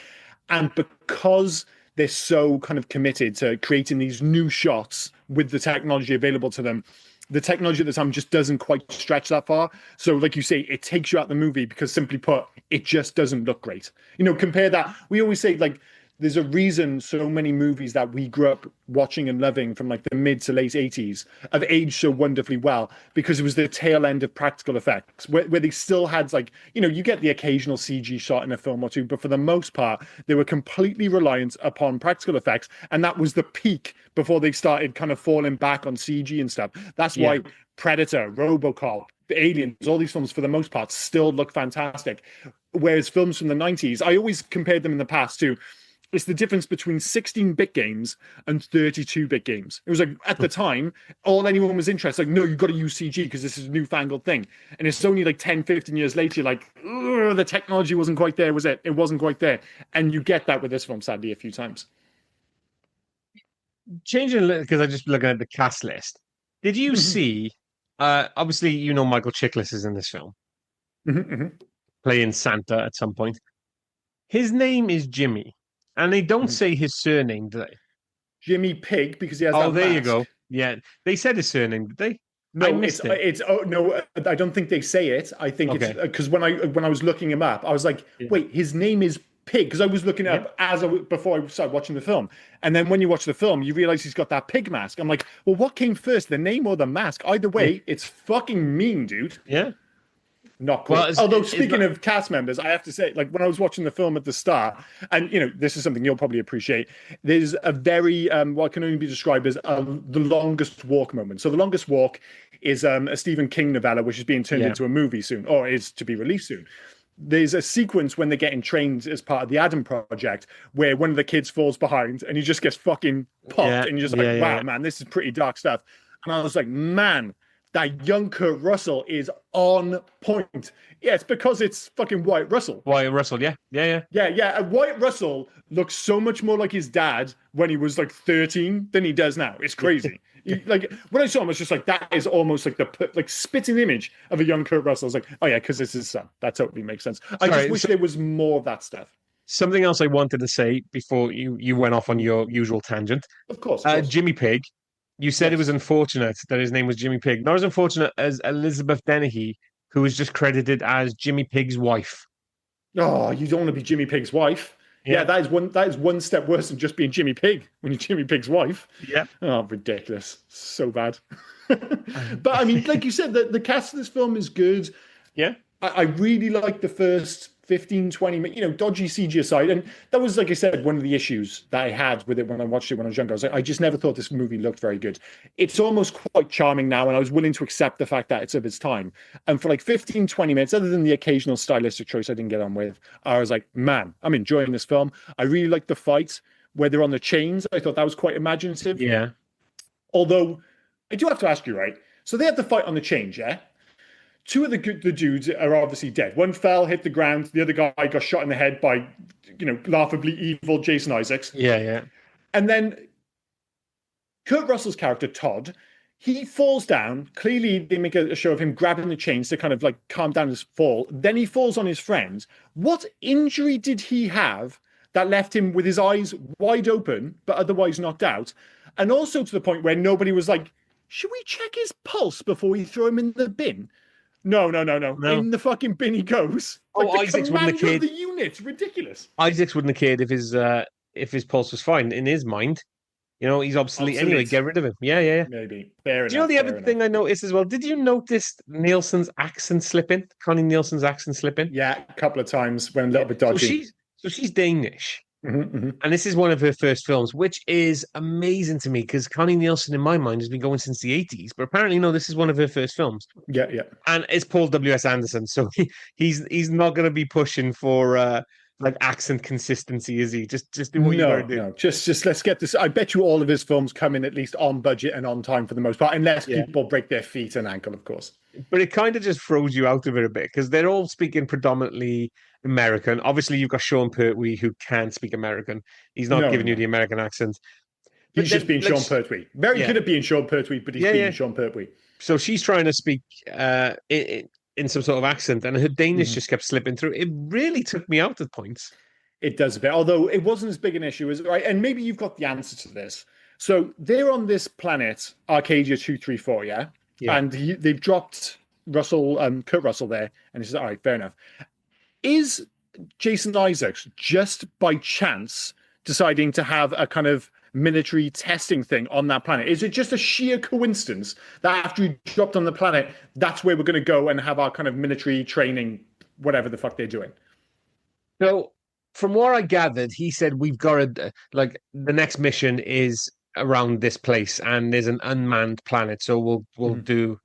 And because they're so kind of committed to creating these new shots with the technology available to them, the technology at the time just doesn't quite stretch that far. So, like you say, it takes you out the movie because, simply put, it just doesn't look great. Compare that. We always say, like, there's a reason so many movies that we grew up watching and loving from like the mid to late 80s have aged so wonderfully well, because it was the tail end of practical effects where they still had, like, you get the occasional CG shot in a film or two, but for the most part, they were completely reliant upon practical effects. And that was the peak before they started kind of falling back on CG and stuff. That's why Predator, RoboCop, the Aliens, all these films for the most part still look fantastic. Whereas films from the 90s, I always compared them in the past to, it's the difference between 16-bit games and 32-bit games. It was like, at the time, all anyone was interested, like, no, you've got to use CG because this is a newfangled thing. And it's only like 10, 15 years later, you're like, the technology wasn't quite there, was it? It wasn't quite there. And you get that with this film, sadly, a few times. Changing a little, because I'm just looking at the cast list. Did you see, obviously, Michael Chiklis is in this film, playing Santa at some point. His name is Jimmy. And they don't say his surname, do they? Jimmy Pig, because he has Oh, that there mask. you go. Yeah, they said his surname, did they? No, I missed it. no, I don't think they say it. I think it's because when I was looking him up, I was like, wait, his name is Pig, because I was looking up before I started watching the film. And then when you watch the film, you realize he's got that pig mask. I'm like, well, what came first, the name or the mask? Either way, it's fucking mean, dude. Yeah. Not cool. Well, although, speaking of cast members, I have to say, like, when I was watching the film at the start, and this is something you'll probably appreciate, there's a very what can only be described as the longest walk moment. So the longest walk is a Stephen King novella, which is being turned into a movie soon, or is to be released soon. There's a sequence when they're getting trained as part of the Adam Project where one of the kids falls behind and he just gets fucking popped, and you're just like, wow, man, this is pretty dark stuff. And I was like, man, that young Kurt Russell is on point. Yeah, it's because it's fucking Wyatt Russell. Wyatt Russell, yeah. And Wyatt Russell looks so much more like his dad when he was like 13 than he does now. It's crazy. Like, when I saw him, I was just like, that is almost like the spitting image of a young Kurt Russell. I was like, oh yeah, because it's his son. That totally makes sense. I just wish there was more of that stuff. Something else I wanted to say before you went off on your usual tangent. Of course. Jimmy Pig. You said it was unfortunate that his name was Jimmy Pig. Not as unfortunate as Elizabeth Dennehy, who was just credited as Jimmy Pig's wife. Oh, you don't want to be Jimmy Pig's wife. Yeah, that is one step worse than just being Jimmy Pig when you're Jimmy Pig's wife. Yeah. Oh, ridiculous. So bad. But I mean, like you said, the cast of this film is good. Yeah. I really like the first 15, 20 minutes, dodgy CG aside. And that was, like I said, one of the issues that I had with it when I watched it when I was younger. I was like, I just never thought this movie looked very good. It's almost quite charming now, and I was willing to accept the fact that it's of its time. And for like 15, 20 minutes, other than the occasional stylistic choice I didn't get on with, I was like, man, I'm enjoying this film. I really like the fight where they're on the chains. I thought that was quite imaginative. Yeah. Although, I do have to ask you, right? So they have the fight on the chains, yeah? Two of the dudes are obviously dead. One fell, hit the ground. The other guy got shot in the head by, laughably evil Jason Isaacs. Yeah. And then Kurt Russell's character, Todd, he falls down. Clearly, they make a show of him grabbing the chains to kind of like calm down his fall. Then he falls on his friend. What injury did he have that left him with his eyes wide open, but otherwise knocked out? And also to the point where nobody was like, should we check his pulse before we throw him in the bin? No. In the fucking bin he goes. Like the Isaacs wouldn't have cared. The unit, ridiculous. Isaacs wouldn't have cared if his pulse was fine. In his mind, he's obsolete anyway. Get rid of him. Yeah. Maybe. Fair enough. Do you know the other thing I noticed as well? Did you notice Nielsen's accent slipping? Connie Nielsen's accent slipping? Yeah, a couple of times when a little bit dodgy. So she's Danish. Mm-hmm. And this is one of her first films, which is amazing to me because Connie Nielsen, in my mind, has been going since the 80s. But apparently, no, this is one of her first films. Yeah. And it's Paul W.S. Anderson. So he's not going to be pushing for like accent consistency, is he? Just do what you got to do. No, just let's get this. I bet you all of his films come in at least on budget and on time for the most part, unless people break their feet and ankle, of course. But it kind of just throws you out of it a bit because they're all speaking predominantly American. Obviously, you've got Sean Pertwee who can speak American. He's not giving you the American accent. He's just being Sean Pertwee. Very good at being Sean Pertwee, but he's being Sean Pertwee. So she's trying to speak in some sort of accent, and her Danish just kept slipping through. It really took me out at points. It does a bit, although it wasn't as big an issue as right. And maybe you've got the answer to this. So they're on this planet, Arcadia 234, yeah? Yeah. and they've dropped Kurt Russell there, and he says, "All right, fair enough." Is Jason Isaacs just by chance deciding to have a kind of military testing thing on that planet? Is it just a sheer coincidence that after he dropped on the planet, that's where we're going to go and have our kind of military training, whatever the fuck they're doing? So, from what I gathered, he said we've got to like the next mission is around this place, and there's an unmanned planet, so we'll do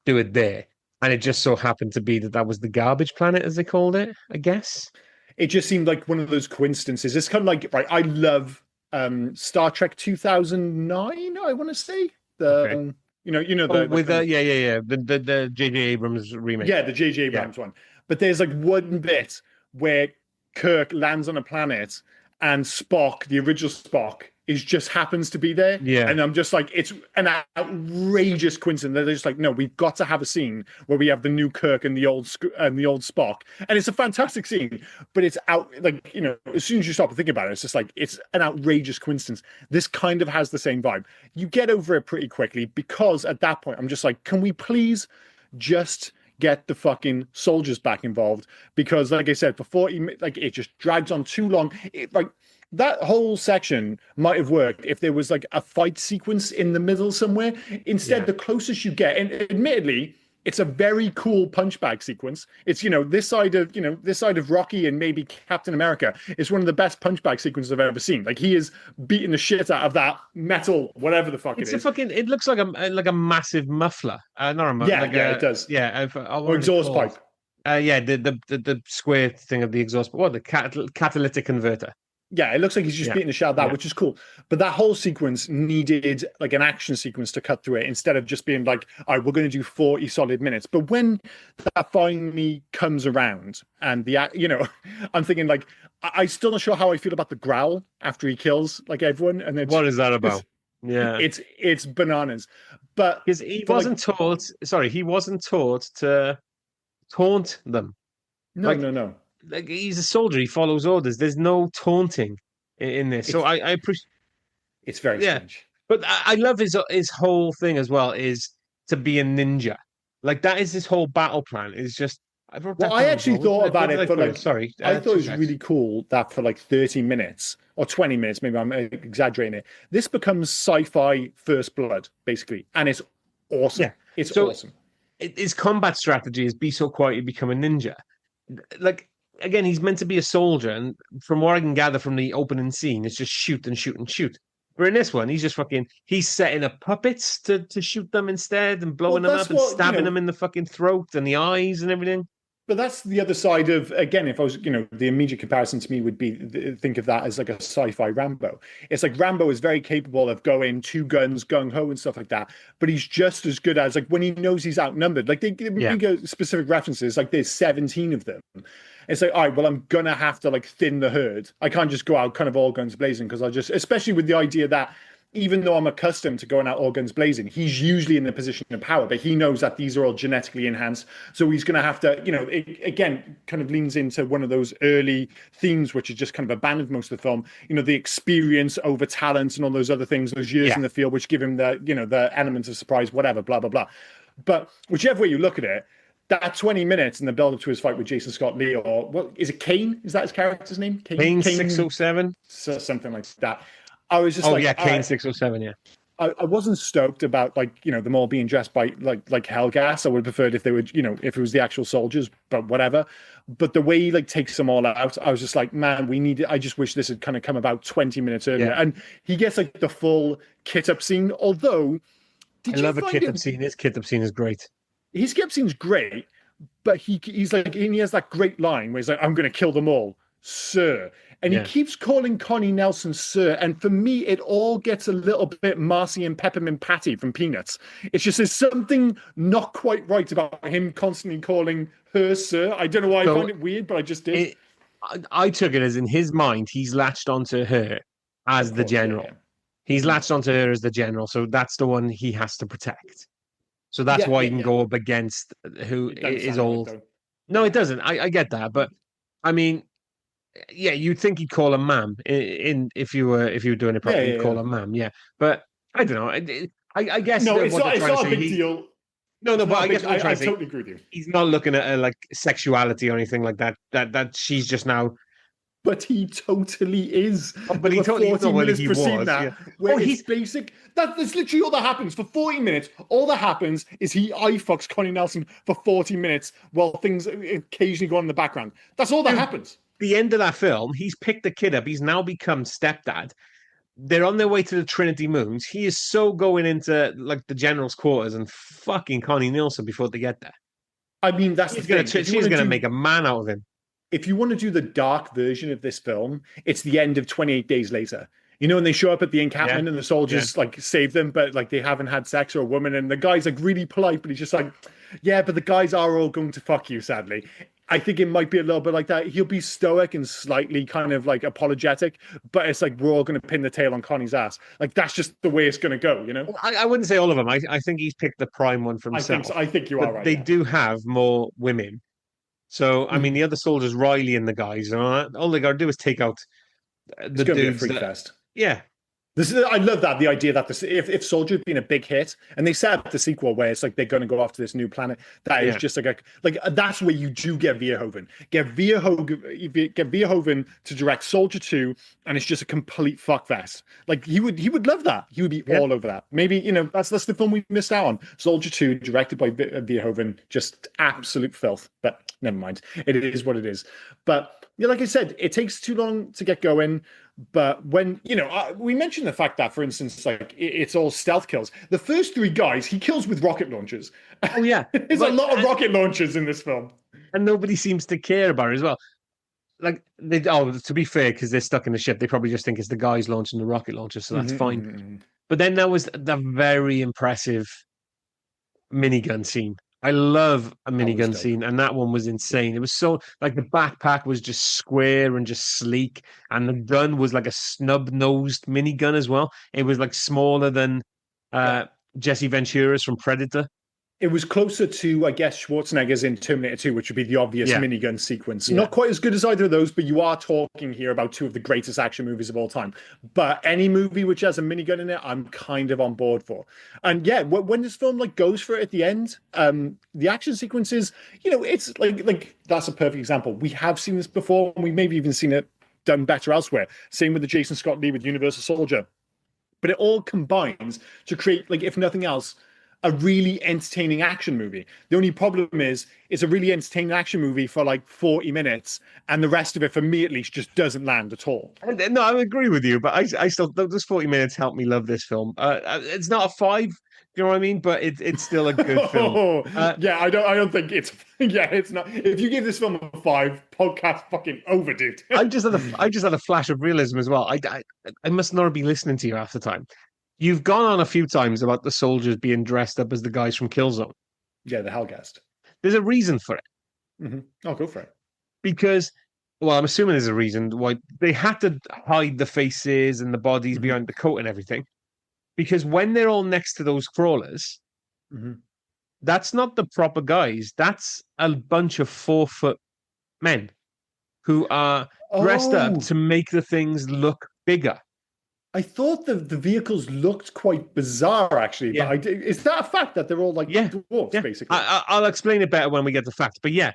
it there. And it just so happened to be that that was the garbage planet, as they called it, I guess. It just seemed like one of those coincidences. It's kind of like, right, I love Star Trek 2009, I want to say. The With the J.J. Abrams remake. Yeah, the J.J. Abrams one. But there's like one bit where Kirk lands on a planet and Spock, the original Spock, just happens to be there. Yeah. And I'm just like, it's an outrageous coincidence. They're just like, no, we've got to have a scene where we have the new Kirk and the old Spock. And it's a fantastic scene, but it's out like, as soon as you stop and think about it, it's just like, it's an outrageous coincidence. This kind of has the same vibe. You get over it pretty quickly because at that point, I'm just like, can we please just get the fucking soldiers back involved? Because like I said before, it just drags on too long. That whole section might have worked if there was like a fight sequence in the middle somewhere. Instead, the closest you get, and admittedly, it's a very cool punchbag sequence. It's this side of Rocky and maybe Captain America is one of the best punchbag sequences I've ever seen. Like he is beating the shit out of that metal, whatever the fuck It's it is. It looks like a massive muffler. Not a muffler. It does. Yeah, or exhaust pipe. The square thing of the exhaust. What the catalytic converter. Yeah, it looks like he's just beating the shit out of that, which is cool. But that whole sequence needed like an action sequence to cut through it instead of just being like, all right, we're going to do 40 solid minutes. But when that finally comes around and I'm thinking like, I still not sure how I feel about the growl after he kills like everyone. And then what is that about? Yeah, it's bananas. But because he wasn't taught to taunt them. No. Like he's a soldier, he follows orders. There's no taunting in this. So I appreciate. It's very strange. But I love his whole thing as well is to be a ninja. Like that is his whole battle plan. Is just. I actually thought about it for like. Sorry, I thought it was really cool that for like 30 minutes or 20 minutes, maybe I'm exaggerating it. This becomes sci-fi First Blood, basically, and it's awesome. Yeah. It's awesome. His combat strategy is be so quiet you become a ninja. Like. Again, he's meant to be a soldier, and from what I can gather from the opening scene, it's just shoot and shoot and shoot. But in this one, he's just he's setting up puppets to shoot them instead and blowing them up and stabbing them in the fucking throat and the eyes and everything. But that's the other side of, again, if I was, the immediate comparison to me would be, think of that as like a sci-fi Rambo. It's like Rambo is very capable of going two guns, gung-ho and stuff like that. But he's just as good as like when he knows he's outnumbered. Like they go specific references, like there's 17 of them. It's like, all right, well, I'm going to have to like thin the herd. I can't just go out kind of all guns blazing because especially with the idea that even though I'm accustomed to going out all guns blazing, he's usually in the position of power, but he knows that these are all genetically enhanced. So he's going to have to, it, again, kind of leans into one of those early themes, which is just kind of abandoned most of the film, the experience over talent and all those other things, those years in the field, which give him the, the elements of surprise, whatever, blah, blah, blah. But whichever way you look at it, that 20 minutes in the build up to his fight with Jason Scott Lee, or what is it, Kane? Is that his character's name? Kane 607? Something like that. I was just Kane 607, yeah. I wasn't stoked about them all being dressed by like Hellgas. I would have preferred if they were, if it was the actual soldiers, but whatever. But the way he takes them all out, I was just like, man, I just wish this had kind of come about 20 minutes earlier. Yeah. And he gets the full kit up scene, although I love a kit up scene. His kit up scene is great. His kit up scene's great, but he has that great line where he's like, I'm gonna kill them all, sir. And he keeps calling Connie Nelson sir. And for me, it all gets a little bit Marcy and Peppermint Patty from Peanuts. It's just there's something not quite right about him constantly calling her sir. I don't know why I find it weird, but I just did. I took it as in his mind, he's latched onto her as the general. Yeah. He's latched onto her as the general. So that's the one he has to protect. So that's why he can go up against who is old. Right, no, it doesn't. I get that. But I mean, yeah, you'd think he'd call her ma'am if you were doing it properly. You'd call her ma'am, yeah. But I don't know. I guess no, it's not a big deal. No, but I guess what I'm trying I to say, totally agree with you. he's not looking at like sexuality or anything like that. That she's just now. But he totally is. Oh, but There he were totally. 40 No, well, minutes he preceding was. Yeah. that where Oh, it's he's. basic. That's literally all that happens. For 40 minutes, all that happens is he eye fucks Connie Nelson for 40 minutes while things occasionally go on in the background. That's all that Dude, happens. the end of that film, he's picked the kid up. He's now become stepdad. They're on their way to the Trinity Moons. He is so going into like the general's quarters and fucking Connie Nielsen before they get there. I mean, that's the thing. She's gonna make a man out of him. If you want to do the dark version of this film, it's the end of 28 Days Later. You know, when they show up at the encampment and the soldiers like save them, but like they haven't had sex or a woman, and the guy's like really polite, but he's just like, yeah, but the guys are all going to fuck you, sadly. I think it might be a little bit like that. He'll be stoic and slightly kind of like apologetic, but it's like we're all going to pin the tail on Connie's ass. Like that's just the way it's going to go, you know? I wouldn't say all of them. I think he's picked the prime one for himself. I think you are right. They do have more women. So, I mean, the other soldiers, Riley and the guys, all they got to do is take out the dudes. Be a freak fest. Yeah. I love that, the idea that if Soldier had been a big hit, and they set up the sequel where it's like they're going to go off to this new planet, that is just like that's where you do get Verhoeven. Get Verhoeven to direct Soldier 2, and it's just a complete fuckfest. Like he would love that. He would be all over that. Maybe, you know, that's the film we missed out on. Soldier 2, directed by Verhoeven, just absolute filth. But never mind. It is what it is. But yeah, like I said, it takes too long to get going. But when, you know, we mentioned the fact that, for instance, like it's all stealth kills. The first three guys he kills with rocket launchers. Oh, yeah. There's a lot of rocket launchers in this film. And nobody seems to care about it as well. Like, to be fair, because they're stuck in the ship, they probably just think it's the guys launching the rocket launcher, so that's fine. But then there was the very impressive minigun scene. I love a minigun scene, and that one was insane. It was so like the backpack was just square and just sleek, and the gun was like a snub-nosed minigun as well. It was like smaller than Jesse Ventura's from Predator. It was closer to, I guess, Schwarzenegger's in Terminator 2, which would be the obvious minigun sequence. Not quite as good as either of those, but you are talking here about two of the greatest action movies of all time. But any movie which has a minigun in it, I'm kind of on board for. And yeah, when this film like goes for it at the end, the action sequences, you know, it's like that's a perfect example. We have seen this before, and we maybe even seen it done better elsewhere. Same with the Jason Scott Lee with Universal Soldier. But it all combines to create, like, if nothing else, a really entertaining action movie. The only problem is it's a really entertaining action movie for like 40 minutes, and the rest of it, for me at least, just doesn't land at all. No, I agree with you, but I still, those 40 minutes helped me love this film. It's not a 5, you know what I mean? But it's still a good film. Yeah, I don't think it's it's not. If you give this film a 5, podcast fucking over, dude. I just had a flash of realism as well. I must not be listening to you half the time. You've gone on a few times about the soldiers being dressed up as the guys from Killzone. Yeah, the Hellcast. There's a reason for it. Mm-hmm. I'll go for it. Because, well, I'm assuming there's a reason why they had to hide the faces and the bodies behind the coat and everything. Because when they're all next to those crawlers, that's not the proper guys. That's a bunch of 4-foot men who are dressed up to make the things look bigger. I thought the vehicles looked quite bizarre, actually. Yeah. But is that a fact that they're all like dwarves, basically? I'll explain it better when we get to facts. But yeah,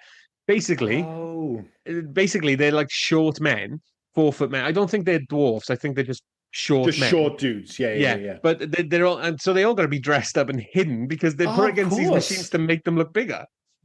basically, they're like short men, 4-foot men. I don't think they're dwarfs. I think they're just short men. Short dudes. Yeah. But they're all, and so they all got to be dressed up and hidden because they're put against these machines to make them look bigger.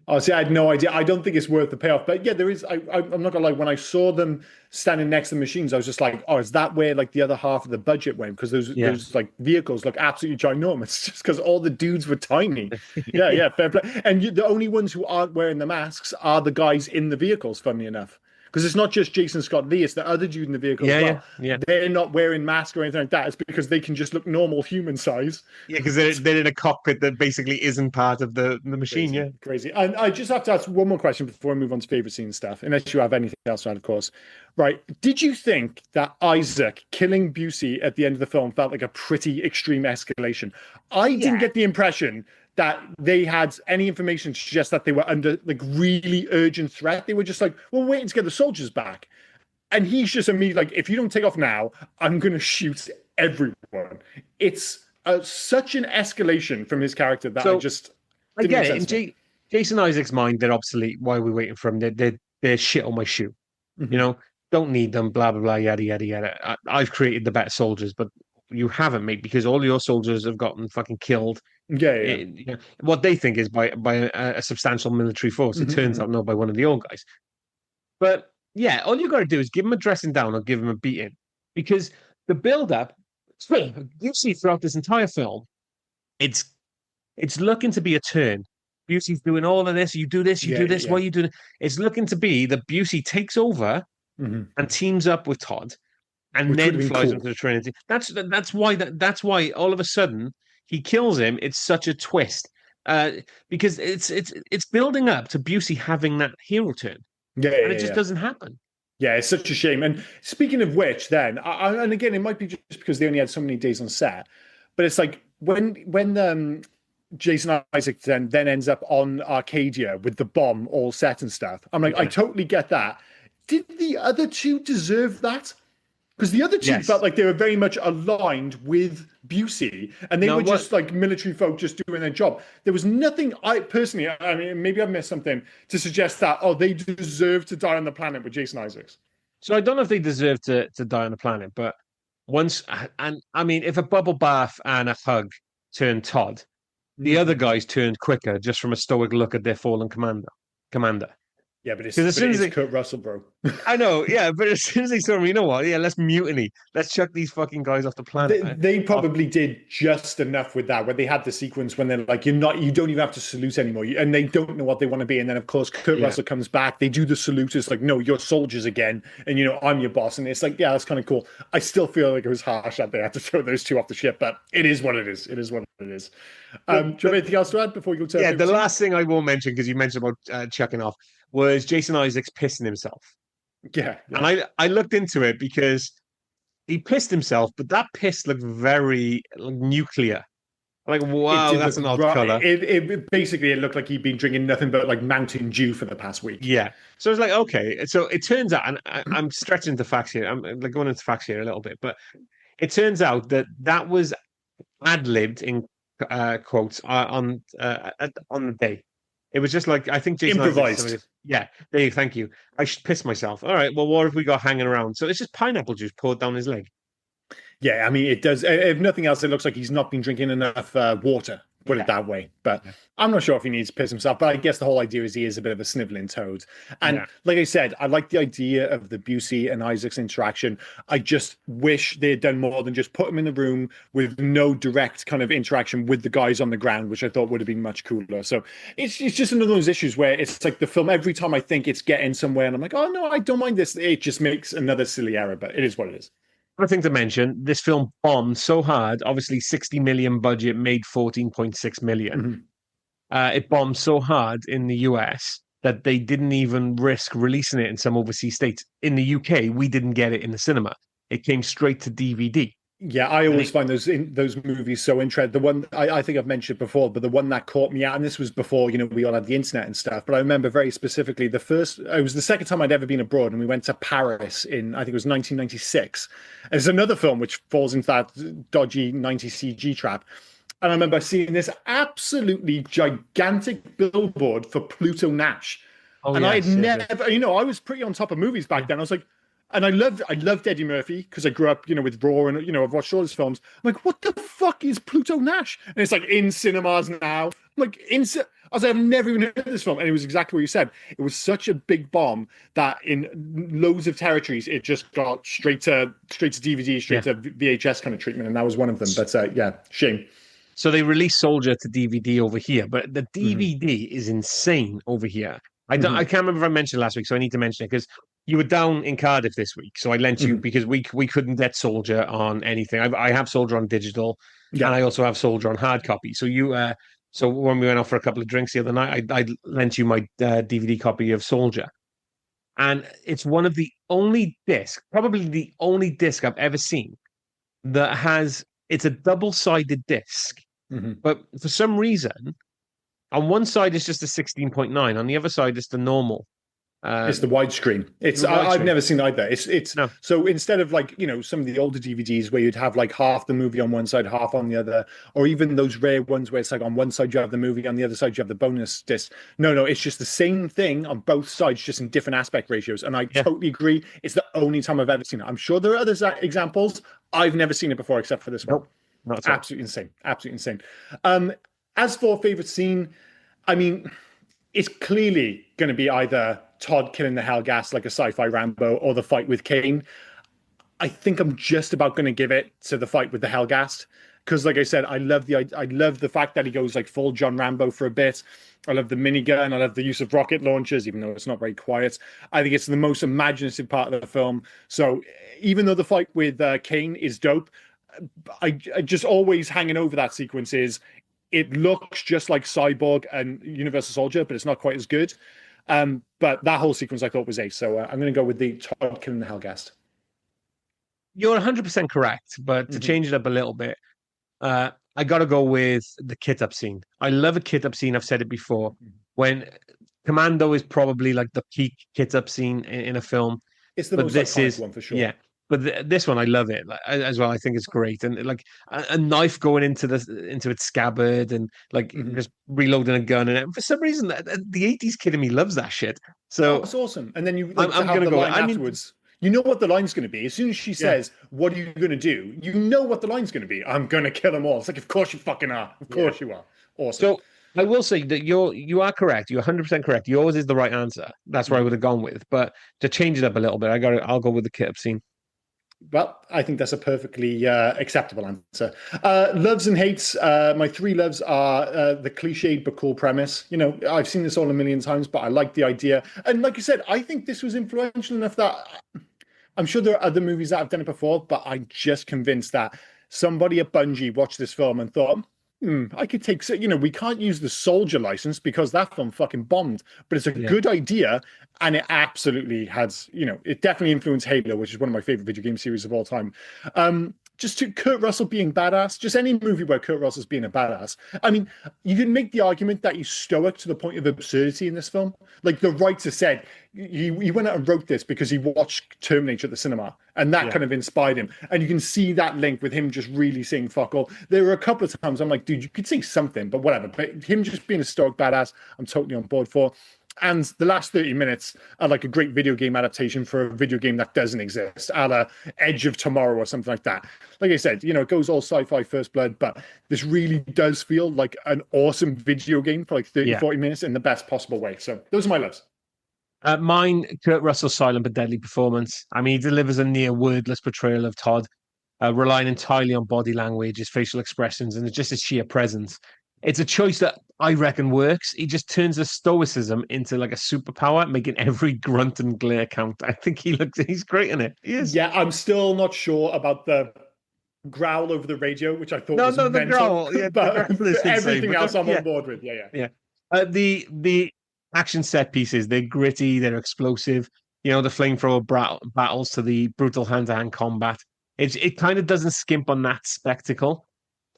Oh, see, I had no idea. I don't think it's worth the payoff. But yeah, there is. I'm not gonna lie. When I saw them standing next to the machines, I was just like, "Oh, is that where like the other half of the budget went?" Because those like vehicles look absolutely ginormous, just because all the dudes were tiny. Yeah, fair play. And the only ones who aren't wearing the masks are the guys in the vehicles. Funnily enough. Because it's not just Jason Scott Lee, it's the other dude in the vehicle as well. Yeah. They're not wearing masks or anything like that. It's because they can just look normal human size. Yeah, because they're in a cockpit that basically isn't part of the machine. Crazy. And I just have to ask one more question before we move on to favorite scene stuff, unless you have anything else to add, of course. Right. Did you think that Isaac killing Busey at the end of the film felt like a pretty extreme escalation? I didn't get the impression that they had any information to suggest that they were under like really urgent threat. They were just like, well, we're waiting to get the soldiers back. And he's just immediately like, if you don't take off now, I'm going to shoot everyone. It's such an escalation from his character that I Didn't get make it. In sense to me. Jason Isaac's mind, they're obsolete. Why are we waiting for them? They're shit on my shoe. You Mhm. know, don't need them. Blah blah blah. Yada yada yada. I've created the better soldiers, but you haven't, mate, because all your soldiers have gotten fucking killed. Yeah, yeah. What they think is by a substantial military force. It Mhm, turns mhm. out no, by one of the old guys. But yeah, all you got to do is give him a dressing down or give him a beating, because the build up you see throughout this entire film, it's it's looking to be a turn. Busey's doing all of this. You do this. You Yeah, do this. yeah. What are you doing? It's looking to be that Busey takes over Mhm. and teams up with Todd, and Which would then have been flies cool. into the Trinity. That's why all of a sudden he kills him. It's such a twist, uh, because it's building up to Busey having that hero turn, Yeah, and it yeah, just yeah. doesn't happen. Yeah, it's such a shame. And speaking of which, then, and again, it might be just because they only had so many days on set, but it's like when Jason Isaac then ends up on Arcadia with the bomb all set and stuff. I'm like, I Yeah. totally get that. Did the other two deserve that? Because the other two felt Yes. like they were very much aligned with Busey, and they Now were what? just like military folk just doing their job. There was nothing, I personally, I mean, maybe I've missed something to suggest that, oh, they deserve to die on the planet with Jason Isaacs. So I don't know if they deserve to die on the planet, but once and I mean, if a bubble bath and a hug turned Todd, the other Mhm. guys turned quicker just from a stoic look at their fallen commander. Yeah, but Because as it soon as is they, Kurt Russell, bro. I know, yeah, but as soon as they saw him, you know what? Yeah, let's mutiny. Let's chuck these fucking guys off the planet. They Off, probably did just enough with that, where they had the sequence when they're like, you don't even have to salute anymore, and they don't know what they want to be. And then, of course, Kurt yeah. Russell comes back. They do the salute. It's like, no, you're soldiers again, and I'm your boss. And it's like, yeah, that's kind of cool. I still feel like it was harsh that they had to throw those two off the ship, but it is what it is. It is what it is. The, Do you have the, anything else to add before we go to our yeah, the favorite scene? last thing I will mention, because you mentioned about chucking off, was Jason Isaacs pissing himself. Yeah, And yeah. I looked into it because he pissed himself, but that piss looked very like, nuclear. Like, It wow, did that's look an odd right. color. It basically it looked like he'd been drinking nothing but like Mountain Dew for the past week. Yeah. So it's like, okay. So it turns out, and I'm stretching the facts here. I'm like going into facts here a little bit, but it turns out that that was ad-libbed in quotes on the day. It was just like I think Jason Isaacs. Improvised. Yeah, there. Thank you. I should piss myself. All right. Well, what have we got hanging around? So it's just pineapple juice poured down his leg. Yeah, I mean, it does. If nothing else, it looks like he's not been drinking enough water, put it Yeah. that way. But Yeah. I'm not sure if he needs to piss himself. But I guess the whole idea is he is a bit of a sniveling toad. And Yeah. like I said, I like the idea of the Busey and Isaac's interaction. I just wish they had done more than just put him in the room with no direct kind of interaction with the guys on the ground, which I thought would have been much cooler. So it's just another of those issues where it's like the film, every time I think it's getting somewhere, and I'm like, oh, no, I don't mind this. It just makes another silly error, but it is what it is. Another thing to mention, this film bombed so hard. Obviously, 60 million budget made 14.6 million. Mhm. It bombed so hard in the US that they didn't even risk releasing it in some overseas states. In the UK, we didn't get it in the cinema. It came straight to DVD. Yeah, I And always find those movies so interesting. The one I think I've mentioned before, but the one that caught me out, and this was before we all had the internet and stuff. But I remember very specifically the first. It was the second time I'd ever been abroad, and we went to Paris in I think it was 1996. And it's another film which falls into that dodgy 90s CG trap. And I remember seeing this absolutely gigantic billboard for Pluto Nash. oh And I had yes, yes, yes. never, I was pretty on top of movies back then. I was like, and I loved Eddie Murphy because I grew up, with Raw and I've watched all his films. I'm like, what the fuck is Pluto Nash? And it's like in cinemas now. I'm like I was like, I've never even heard of this film, and it was exactly what you said. It was such a big bomb that in loads of territories it just got straight to DVD, straight to VHS kind of treatment, and that was one of them. But yeah, shame. So they released Soldier to DVD over here, but the Hmm. DVD is insane over here. I Hmm. can't remember if I mentioned last week, so I need to mention it because you were down in Cardiff this week, so I lent you Hmm. because we couldn't get Soldier on anything. I have Soldier on digital, and Yeah. I also have Soldier on hard copy. So so when we went out for a couple of drinks the other night, I lent you my DVD copy of Soldier, and it's one of the only disc, probably the only disc I've ever seen that has. It's a double-sided disc, Hmm. but for some reason, on one side it's just a 16.9, on the other side it's the normal. It's the widescreen. I've never seen either. It's No. So instead of like, some of the older DVDs where you'd have like half the movie on one side, half on the other, or even those rare ones where it's like on one side you have the movie, on the other side you have the bonus disc. No, it's just the same thing on both sides, just in different aspect ratios. And I totally agree. It's the only time I've ever seen it. I'm sure there are other examples. I've never seen it before except for this one. Nope, not at all. Absolutely insane. Absolutely insane. As for favorite scene, I mean, it's clearly going to be either Todd killing the Hellgas like a sci-fi Rambo or the fight with Kane. I think I'm just about going to give it to the fight with the Hellgas because, like I said, I love the fact that he goes like full John Rambo for a bit. I love the minigun. I love the use of rocket launchers, even though it's not very quiet. I think it's the most imaginative part of the film. So even though the fight with Kane is dope, I just always hanging over that sequence is it looks just like Cyborg and Universal Soldier, but it's not quite as good. But that whole sequence I thought was ace. So I'm going to go with the Todd killing the Hellgas. You're 100% correct, but to change it up a little bit, I got to go with the kit up scene. I love a kit up scene. I've said it before. When Commando is probably like the peak kit up scene in a film. It's the most iconic one for sure. Yeah. But this one, I love it as well. I think it's great, and like a knife going into its scabbard, and like just reloading a gun, and for some reason, the '80s kid in me loves that shit. So it's awesome. And then you like, I'm going to go. Afterwards, you know what the line's going to be. As soon as she says, "What are you going to do?" You know what the line's going to be. I'm going to kill them all. It's like, of course you fucking are. Of course you are. Awesome. So I will say that you are correct. You're 100% correct. Yours is the right answer. That's where I would have gone with. But to change it up a little bit, I'll go with the kit up scene. Well, I think that's a perfectly acceptable answer. Loves and hates. My three loves are the cliched but cool premise. I've seen this all a million times, but I like the idea. And like you said, I think this was influential enough that I'm sure there are other movies that have done it before, but I'm just convinced that somebody at Bungie watched this film and thought, I could take, we can't use the Soldier license because that film fucking bombed, but it's a good idea. And it absolutely has, it definitely influenced Halo, which is one of my favorite video game series of all time. Just to Kurt Russell being badass, just any movie where Kurt Russell's being a badass. I mean, you can make the argument that he's stoic to the point of absurdity in this film. Like the writer said, he went out and wrote this because he watched Terminator at the cinema, and that kind of inspired him. And you can see that link with him just really saying fuck all. There were a couple of times I'm like, dude, you could say something, but whatever. But him just being a stoic badass, I'm totally on board for. And the last 30 minutes are like a great video game adaptation for a video game that doesn't exist, a la Edge of Tomorrow or something like that. Like I said, it goes all sci-fi First Blood, but this really does feel like an awesome video game for like 40 minutes in the best possible way. So those are my loves. Mine, Kurt Russell's silent but deadly performance. I mean, he delivers a near wordless portrayal of Todd, relying entirely on body language, his facial expressions, and just his sheer presence. It's a choice that I reckon works. He just turns the stoicism into like a superpower, making every grunt and glare count. I think he's great in it. He is. Yeah, I'm still not sure about the growl over the radio, which I thought was mental. The growl. Yeah, but everything else I'm on board with. Yeah. The action set pieces, they're gritty, they're explosive. The flamethrower battles to the brutal hand-to-hand combat. It kind of doesn't skimp on that spectacle.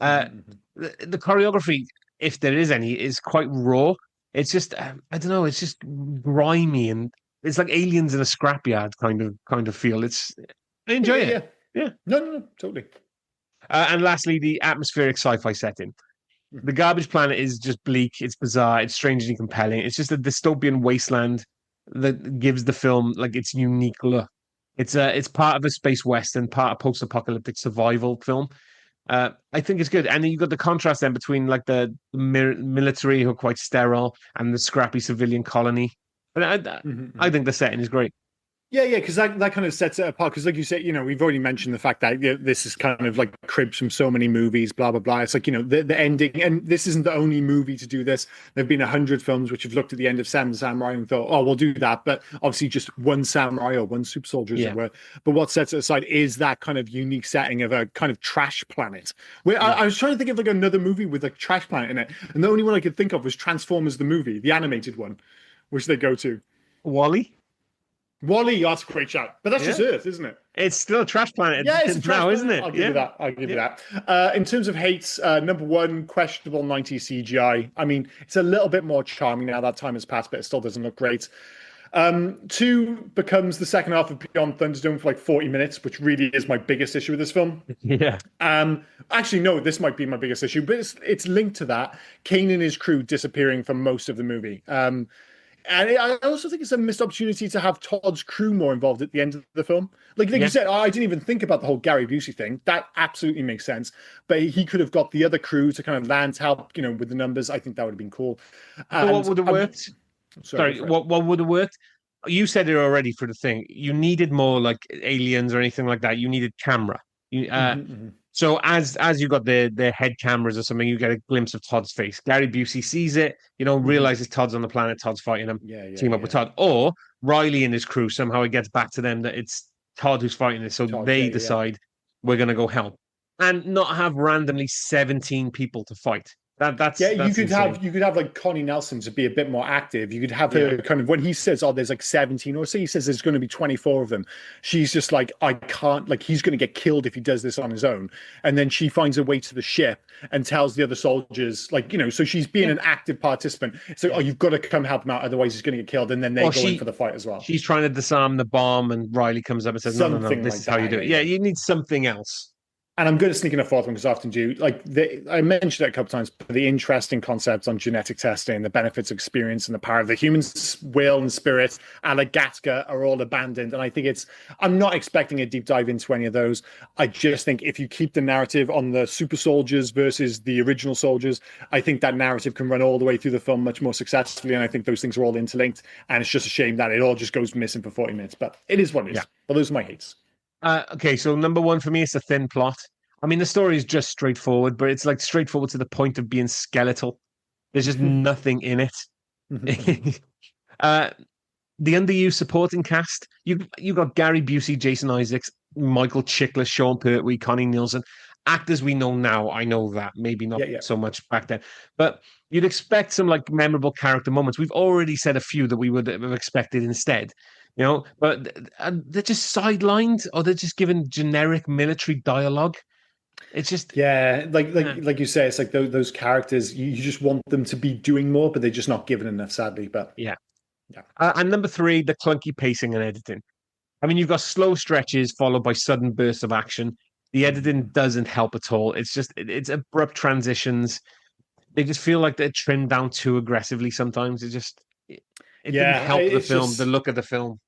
The choreography, if there is any, is quite raw. It's just I don't know. It's just grimy, and it's like aliens in a scrapyard kind of feel. I enjoy it. Yeah. No, totally. And lastly, the atmospheric sci-fi setting. The Garbage Planet is just bleak. It's bizarre. It's strangely compelling. It's just a dystopian wasteland that gives the film like its unique look. It's part of a space western, part of post-apocalyptic survival film. I think it's good, and then you got the contrast then between like the military who are quite sterile and the scrappy civilian colony. But I think the setting is great. Yeah, because that kind of sets it apart. Because like you said, we've already mentioned the fact that this is kind of like cribs from so many movies, blah, blah, blah. It's like, the ending. And this isn't the only movie to do this. There have been 100 films which have looked at the end of Seven Samurai and thought, oh, we'll do that. But obviously just one samurai or one super soldier, as it were. But what sets it aside is that kind of unique setting of a kind of trash planet. Where I was trying to think of like another movie with like trash planet in it. And the only one I could think of was Transformers the movie, the animated one, which they go to. WALL-E? WALL-E, that's a great shout. But that's just Earth, isn't it? It's still a trash planet. Yeah, it's a trash planet, isn't it? I'll give you that. In terms of hates, number one, questionable 90s CGI. I mean, it's a little bit more charming now that time has passed, but it still doesn't look great. Two becomes the second half of Beyond Thunderdome for like 40 minutes, which really is my biggest issue with this film. Yeah. Actually, no, this might be my biggest issue, but it's linked to that. Kane and his crew disappearing for most of the movie. And I also think it's a missed opportunity to have Todd's crew more involved at the end of the film. Like you said, I didn't even think about the whole Gary Busey thing. That absolutely makes sense. But he could have got the other crew to kind of land to help, with the numbers. I think that would have been cool. So what would have worked? Sorry, what would have worked? You said it already for the thing. You needed more like aliens or anything like that. You needed camera. So as you got the head cameras or something, you get a glimpse of Todd's face. Gary Busey sees it, realizes Todd's on the planet, Todd's fighting him, team up with Todd. Or Riley and his crew, somehow it gets back to them that it's Todd who's fighting this. So they decide we're going to go help. And not have randomly 17 people to fight. That's you could insane. you could have like Connie Nelson to be a bit more active. You could have her kind of when he says, "Oh, there's like 17," or say he says there's going to be 24 of them. She's just like, I can't. Like he's going to get killed if he does this on his own. And then she finds her way to the ship and tells the other soldiers, so she's being an active participant. So, oh, you've got to come help him out, otherwise he's going to get killed. And then they go in for the fight as well. She's trying to disarm the bomb, and Riley comes up and says, "No, this is how you do it." Yeah, you need something else. And I'm going to sneak in a fourth one because I often do. I mentioned it a couple times, but the interesting concepts on genetic testing, the benefits of experience, and the power of the human will and spirit, a la Gattaca, are all abandoned. And I think I'm not expecting a deep dive into any of those. I just think if you keep the narrative on the super soldiers versus the original soldiers, I think that narrative can run all the way through the film much more successfully. And I think those things are all interlinked. And it's just a shame that it all just goes missing for 40 minutes. But it is what it is. Yeah. Well, those are my hates. Okay, so number one for me is a thin plot. I mean, the story is just straightforward, but it's like straightforward to the point of being skeletal. There's just nothing in it. The underused supporting cast, you got Gary Busey, Jason Isaacs, Michael Chiklis, Sean Pertwee, Connie Nielsen, actors we know now. I know that, maybe not so much back then, but you'd expect some like memorable character moments. We've already said a few that we would have expected instead. But they're just sidelined, or they're just given generic military dialogue. It's just like you say, it's like those characters. You just want them to be doing more, but they're just not given enough, sadly. But and number three, the clunky pacing and editing. I mean, you've got slow stretches followed by sudden bursts of action. The editing doesn't help at all. It's abrupt transitions. They just feel like they're trimmed down too aggressively sometimes. It didn't help the film, the look of the film.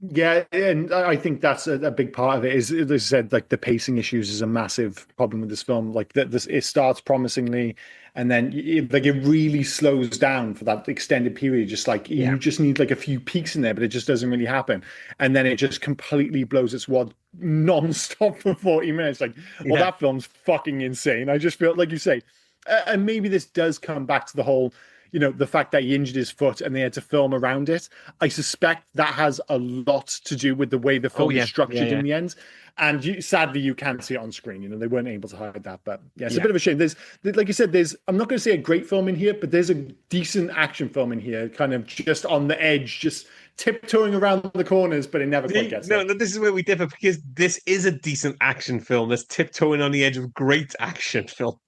Yeah, and I think that's a big part of it. Is, as I said, like the pacing issues is a massive problem with this film. Like it starts promisingly, and then it really slows down for that extended period. Just like you just need like a few peaks in there, but it just doesn't really happen. And then it just completely blows its wad non-stop for 40 minutes. Like, well, that film's fucking insane. I just feel like you say, and maybe this does come back to the whole. The fact that he injured his foot and they had to film around it. I suspect that has a lot to do with the way the film is structured in the end. And sadly, you can't see it on screen. They weren't able to hide that. But it's a bit of a shame. There's, like you said, I'm not going to say a great film in here, but there's a decent action film in here, kind of just on the edge, just tiptoeing around the corners, but it never quite gets there. No, this is where we differ, because this is a decent action film that's tiptoeing on the edge of great action film.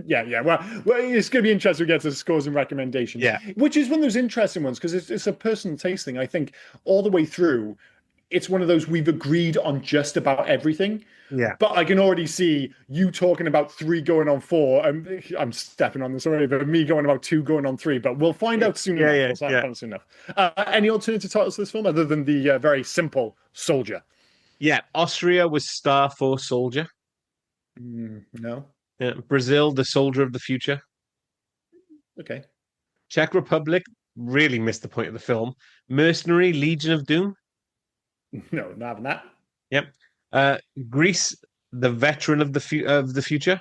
Yeah. Well, it's going to be interesting to get to scores and recommendations. Yeah, which is one of those interesting ones because it's a personal taste thing. I think all the way through, it's one of those we've agreed on just about everything. Yeah, but I can already see you talking about 3 going on 4. I'm stepping on this already, but me going about 2 going on 3. But we'll find out soon enough. Soon enough. Any alternative titles to this film other than the very simple Soldier? Yeah, Austria was Star Force Soldier. No. Yeah. Brazil, The Soldier of the Future. Okay. Czech Republic, really missed the point of the film. Mercenary, Legion of Doom. No, not having that. Yep. Greece, The Veteran of the Future.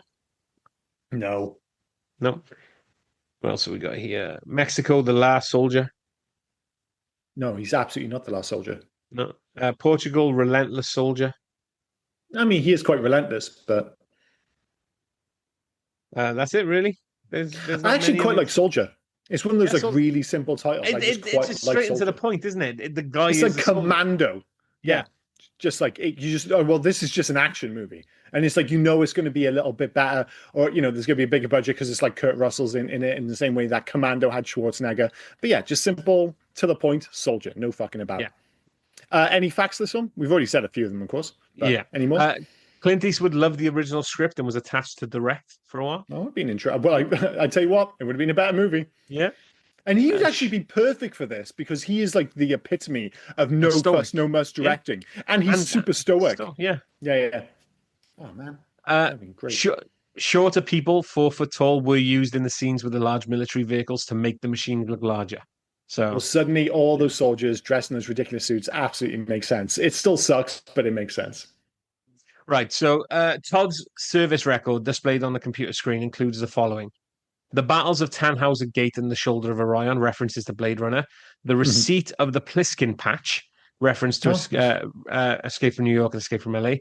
No. What else have we got here? Mexico, The Last Soldier. No, he's absolutely not the last soldier. No. Portugal, Relentless Soldier. I mean, he is quite relentless, but... that's it, really. There's I actually quite like Soldier. It's one of those really simple titles. It's just straight into the point, isn't it? The guy is like Commando. Yeah. Just like this is just an action movie, and it's like it's going to be a little bit better, or there's going to be a bigger budget because it's like Kurt Russell's in it in the same way that Commando had Schwarzenegger. But yeah, just simple to the point, soldier, no fucking about. Yeah. Any facts to this one? We've already said a few of them, of course. Yeah. Any more? Clint Eastwood loved the original script and was attached to direct for a while. Oh, it'd been interesting. Well, I tell you what, it would have been a better movie. Yeah. And he would actually be perfect for this because he is like the epitome of no fuss, no muss directing. Yeah. And he's super stoic. Yeah. Yeah. Oh, man. That'd be great. Shorter people, 4 foot tall, were used in the scenes with the large military vehicles to make the machines look larger. So suddenly all those soldiers dressed in those ridiculous suits absolutely makes sense. It still sucks, but it makes sense. Right. So Todd's service record displayed on the computer screen includes the following: the battles of Tannhauser Gate and the Shoulder of Orion, references to Blade Runner; the receipt of the Pliskin patch, reference to Escape from New York and Escape from LA;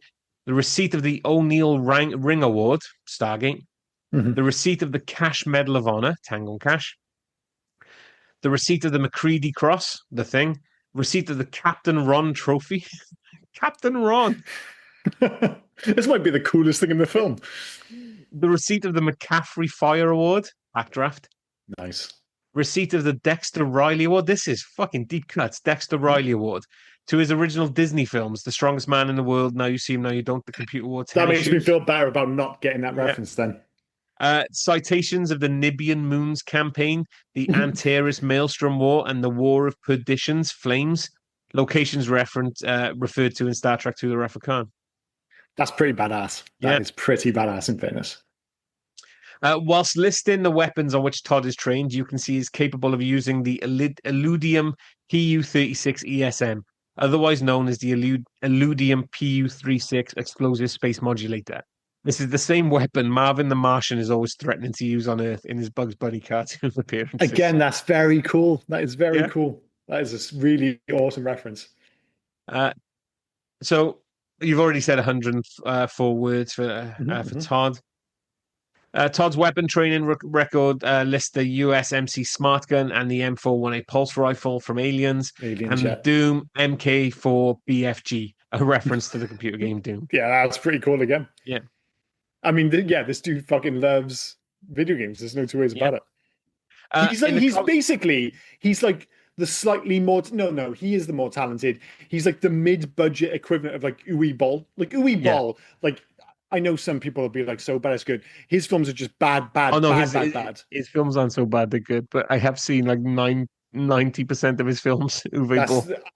the receipt of the O'Neill Ring Award, Stargate; the receipt of the Cash Medal of Honor, Tango and Cash; the receipt of the MacReady Cross, The Thing; receipt of the Captain Ron Trophy. Captain Ron. This might be the coolest thing in the film. The receipt of the McCaffrey Fire Award, Backdraft. Nice. Receipt of the Dexter Riley Award. This is fucking deep cuts. Dexter Riley Award to his original Disney films, The Strongest Man in the World, Now You See Him, Now You Don't, The Computer Wore That makes me feel better about not getting that reference then. Citations of the Nibian Moons campaign, the Antares Maelstrom War, and the War of Perdition's Flames. Locations referred to in Star Trek II: The Wrath of Khan. That's pretty badass. That is pretty badass, in fairness. Whilst listing the weapons on which Todd is trained, you can see he's capable of using the Illudium PU-36 ESM, otherwise known as the Illudium PU-36 explosive space modulator. This is the same weapon Marvin the Martian is always threatening to use on Earth in his Bugs Bunny cartoon appearances. Again, that's very cool. That is very cool. That is a really awesome reference. So you've already said 104 words for Todd. Todd's weapon training record lists the USMC Smart Gun and the M418 Pulse Rifle from Aliens and Doom MK4 BFG, a reference to the computer game Doom. Yeah, that's pretty cool again. Yeah. I mean, this dude fucking loves video games. There's no two ways about it. He's like the slightly more he is the more talented. He's like the mid-budget equivalent of like Uwe Boll. Like Uwe Boll, like I know some people will be like, so bad it's good. His films are just bad. Bad. His films aren't so bad they're good, but I have seen like 90% of his films.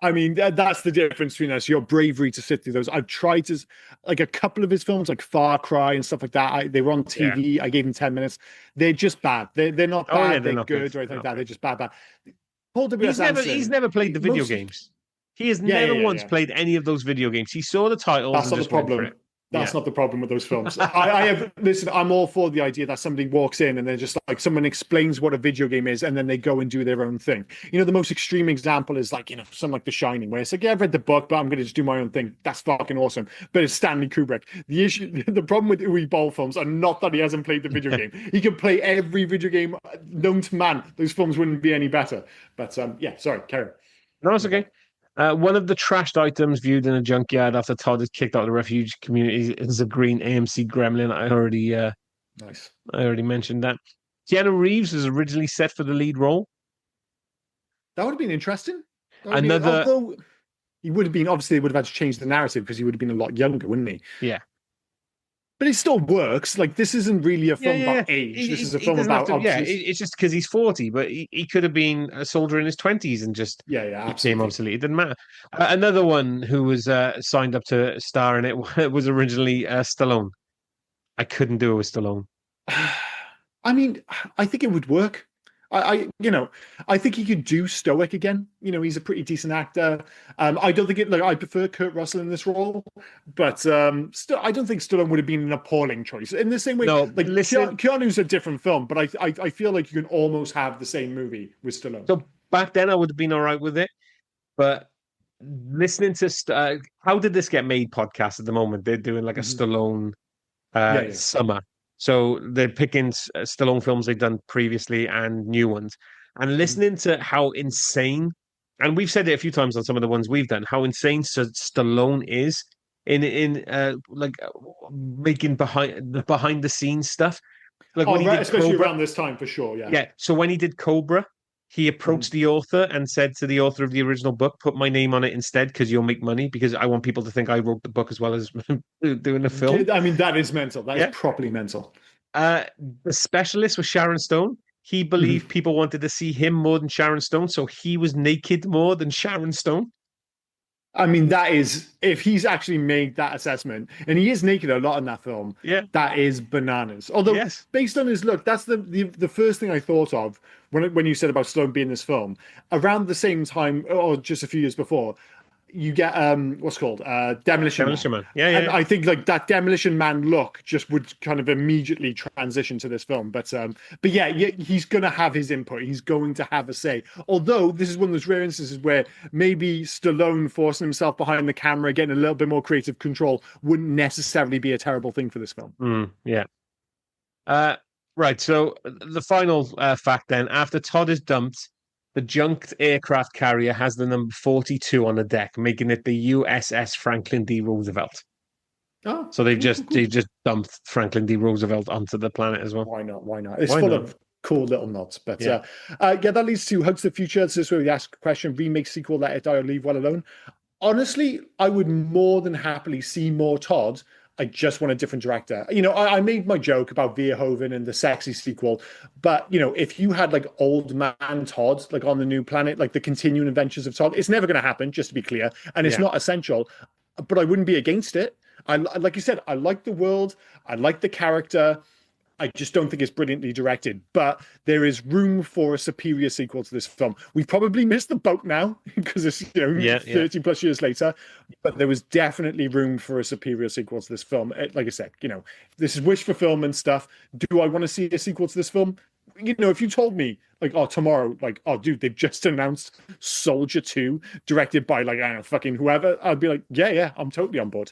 I mean, that's the difference between us. Your bravery to sit through those. I've tried to, like a couple of his films, like Far Cry and stuff like that. They were on TV. I gave them 10 minutes. They're just bad. They're not bad. They're good or anything like that. They're just bad. Paul W.S. Anderson, he's never played the video games. He has never once played any of those video games. He saw the titles. That's not the problem. That's not the problem with those films. I'm all for the idea that somebody walks in and they're just like, someone explains what a video game is and then they go and do their own thing. You know, the most extreme example is like, something like The Shining, where it's like, I've read the book, but I'm going to just do my own thing. That's fucking awesome. But it's Stanley Kubrick. The problem with Uwe Boll films are not that he hasn't played the video game. He can play every video game known to man. Those films wouldn't be any better. But sorry, carry on. No, it's okay. One of the trashed items viewed in a junkyard after Todd is kicked out of the refuge community is a green AMC Gremlin. I already mentioned that. Keanu Reeves was originally set for the lead role. That would have been interesting. Although he would have been, obviously, they would have had to change the narrative because he would have been a lot younger, wouldn't he? Yeah. But it still works. Like, this isn't really a film about age. This is a film about... it's just because he's 40, but he could have been a soldier in his 20s and just became obsolete. It didn't matter. Another one who was signed up to star in it was originally Stallone. I couldn't do it with Stallone. I mean, I think it would work. I think he could do stoic again. He's a pretty decent actor. I don't think I prefer Kurt Russell in this role, but still, I don't think Stallone would have been an appalling choice. In the same way, Keanu's a different film, but I feel like you can almost have the same movie with Stallone. So back then, I would have been all right with it, but listening to How Did This Get Made podcast at the moment, they're doing like a Stallone summer. So they're picking Stallone films they've done previously and new ones, and listening to how insane, and we've said it a few times on some of the ones we've done, how insane Stallone is in like making behind the scenes stuff. Like especially around this time for sure. Yeah. So when he did Cobra, he approached the author and said to the author of the original book, "Put my name on it instead, because you'll make money. Because I want people to think I wrote the book as well as doing the film." I mean, that is mental. That is properly mental. Uh, the specialist was Sharon Stone. He believed people wanted to see him more than Sharon Stone, so he was naked more than Sharon Stone. I mean, that is, if he's actually made that assessment, and he is naked a lot in that film, that is bananas. Although, based on his look, that's the first thing I thought of when you said about Stone being in this film. Around the same time, or just a few years before, you get what's called Demolition Man. And I think like that Demolition Man look just would kind of immediately transition to this film. But yeah, he's going to have his input. He's going to have a say. Although this is one of those rare instances where maybe Stallone forcing himself behind the camera, getting a little bit more creative control, wouldn't necessarily be a terrible thing for this film. Right. So the final fact then: after Todd is dumped, the junked aircraft carrier has the number 42 on the deck, making it the USS Franklin D. Roosevelt. Oh, so they've just dumped Franklin D. Roosevelt onto the planet as well. Why not? It's full of cool little nods. But that leads to Hugs the Future. This is where we ask a question: remake, sequel, Let It Die, or Leave Well Alone. Honestly, I would more than happily see more Todd. I just want a different director. I made my joke about Verhoeven and the sexy sequel, but if you had like old man Todd, like on the new planet, like the continuing adventures of Todd, it's never going to happen, just to be clear. And it's not essential, but I wouldn't be against it. Like you said, I like the world. I like the character. I just don't think it's brilliantly directed, but there is room for a superior sequel to this film. We've probably missed the boat now because it's 30 plus years later, but there was definitely room for a superior sequel to this film. Like I said, this is wish fulfillment stuff. Do I want to see a sequel to this film? If you told me like, tomorrow, like, dude, they've just announced Soldier 2 directed by like, I don't know, fucking whoever, I'd be like, yeah, I'm totally on board.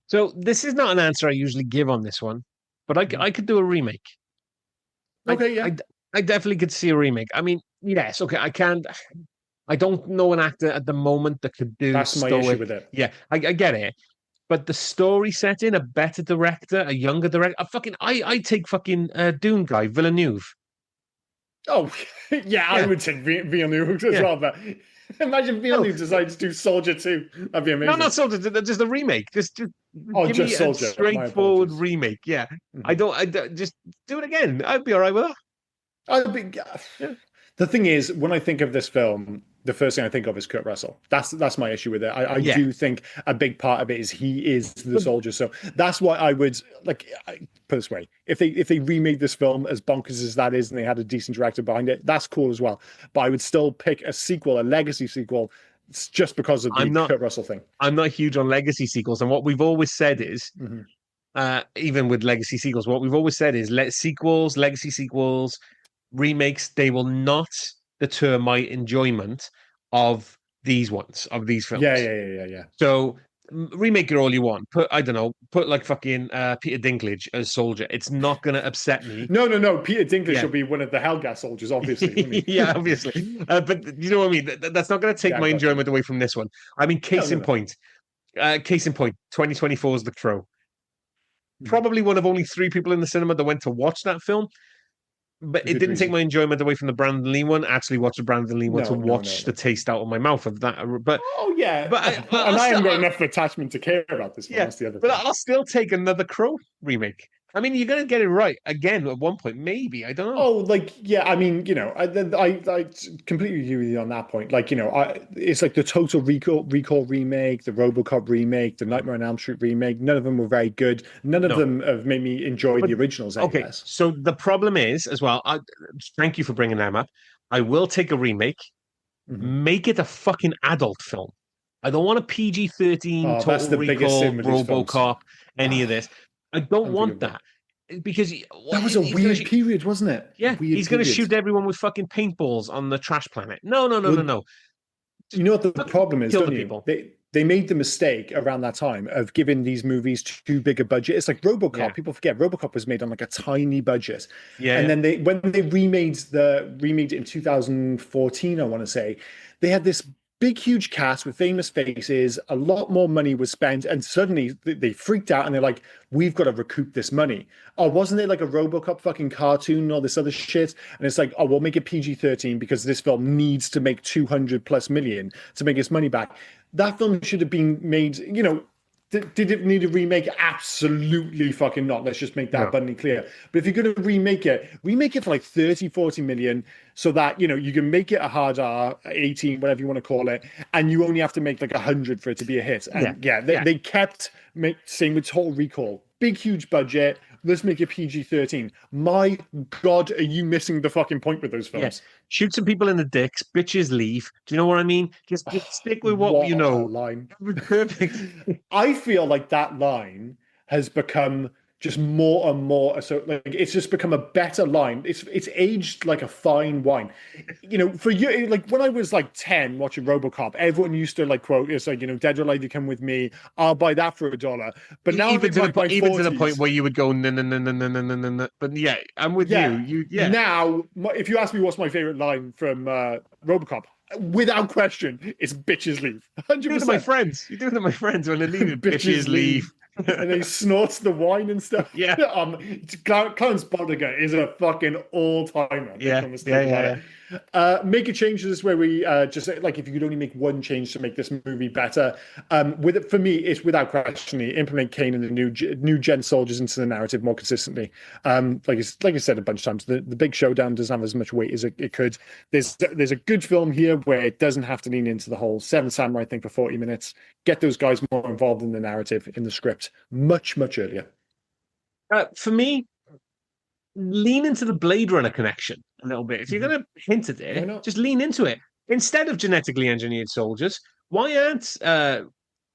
So this is not an answer I usually give on this one. But I could do a remake. Okay, I definitely could see a remake. I mean, yes, okay, I can't. I don't know an actor at the moment that could do. That's my issue with it. Yeah, I get it. But the story setting, a better director, a younger director, I take fucking Dune guy, Villeneuve. Oh, yeah, I would take Villeneuve as well, but imagine Villeneuve decides to do Soldier 2. That'd be amazing. No, not Soldier, just a remake. Just give me Soldier. A straightforward remake. Yeah. I don't just do it again. I'd be all right with that. The thing is, when I think of this film, the first thing I think of is Kurt Russell. That's my issue with it. I do think a big part of it is he is the soldier. So that's why I would put it this way: if they remade this film as bonkers as that is, and they had a decent director behind it, that's cool as well. But I would still pick a sequel, a legacy sequel, just because of the Kurt Russell thing. I'm not huge on legacy sequels, and what we've always said is, even with legacy sequels, what we've always said is legacy sequels, remakes, they will not deter my enjoyment of these films. Yeah. So remake it all you want. Put like fucking Peter Dinklage as Soldier. It's not going to upset me. No. Peter Dinklage will be one of the Helghast soldiers, obviously. Yeah, obviously. But you know what I mean? That's not going to take my enjoyment away from this one. I mean, case in point, 2024 is The Crow. Probably one of only 3 people in the cinema that went to watch that film. But it didn't take my enjoyment away from the Brandon Lee one. I actually watched the Brandon Lee one to watch the taste out of my mouth of that. But I haven't got enough attachment to care about this one. Yeah, that's the other but thing. I'll still take another Crow remake. I mean, you're going to get it right again at one point, maybe. I don't know. I mean, I completely agree with you on that point. Like, it's like the Total Recall remake, the RoboCop remake, the Nightmare on Elm Street remake. None of them were very good. None of them have made me enjoy the originals. Okay, so the problem is as well. Thank you for bringing them up. I will take a remake, make it a fucking adult film. I don't want a PG-13 Total Recall, RoboCop, any of this. I don't want that because that was a weird period, wasn't it? Yeah, he's going to shoot everyone with fucking paintballs on the trash planet. No. You know what the problem is, don't you? They made the mistake around that time of giving these movies too big a budget. It's like RoboCop. Yeah. People forget RoboCop was made on like a tiny budget. Yeah. And then when they remade it in 2014, I want to say, they had this big, huge cast with famous faces. A lot more money was spent, and suddenly they freaked out and they're like, "We've got to recoup this money." Oh, wasn't it like a RoboCop fucking cartoon and all this other shit? And it's like, oh, we'll make it PG-13 because this film needs to make 200 plus million to make its money back. That film should have been made, did it need a remake? Absolutely fucking not. Let's just make that abundantly clear. But if you're going to remake it for like 30, 40 million so that, you can make it a hard R, 18, whatever you want to call it, and you only have to make like 100 for it to be a hit. And they kept saying with Total Recall, big, huge budget. Let's make it PG-13. My God, are you missing the fucking point with those films? Yes. Shoot some people in the dicks, bitches leave. Do you know what I mean? Just stick with what you know. Line. Perfect. I feel like that line has become just more and more, so like it's just become a better line. It's aged like a fine wine. For you, like when I was like 10 watching RoboCop, everyone used to like quote, it's like, Dead or Alive, You Come With Me, I'll buy that for $1. But now even to the point where you would go no no no no no no no no no. But yeah, I'm with you. Now, if you ask me what's my favorite line from RoboCop, without question, it's "bitches leave." 100%. You do it to my friends. You do it to my friends when they leave. Bitches leave. And they snort the wine and stuff. Yeah. Clarence Boddicker is a fucking all-timer. Yeah. Make a change to this where we just like if you could only make one change to make this movie better. For me, it's without question implement Kane and the new gen soldiers into the narrative more consistently. Like I said a bunch of times, the big showdown doesn't have as much weight as it could. There's a good film here where it doesn't have to lean into the whole Seven Samurai thing for 40 minutes. Get those guys more involved in the narrative, in the script, much earlier. For me, lean into the Blade Runner connection a little bit. If you're going to hint at it, just lean into it. Instead of genetically engineered soldiers, why aren't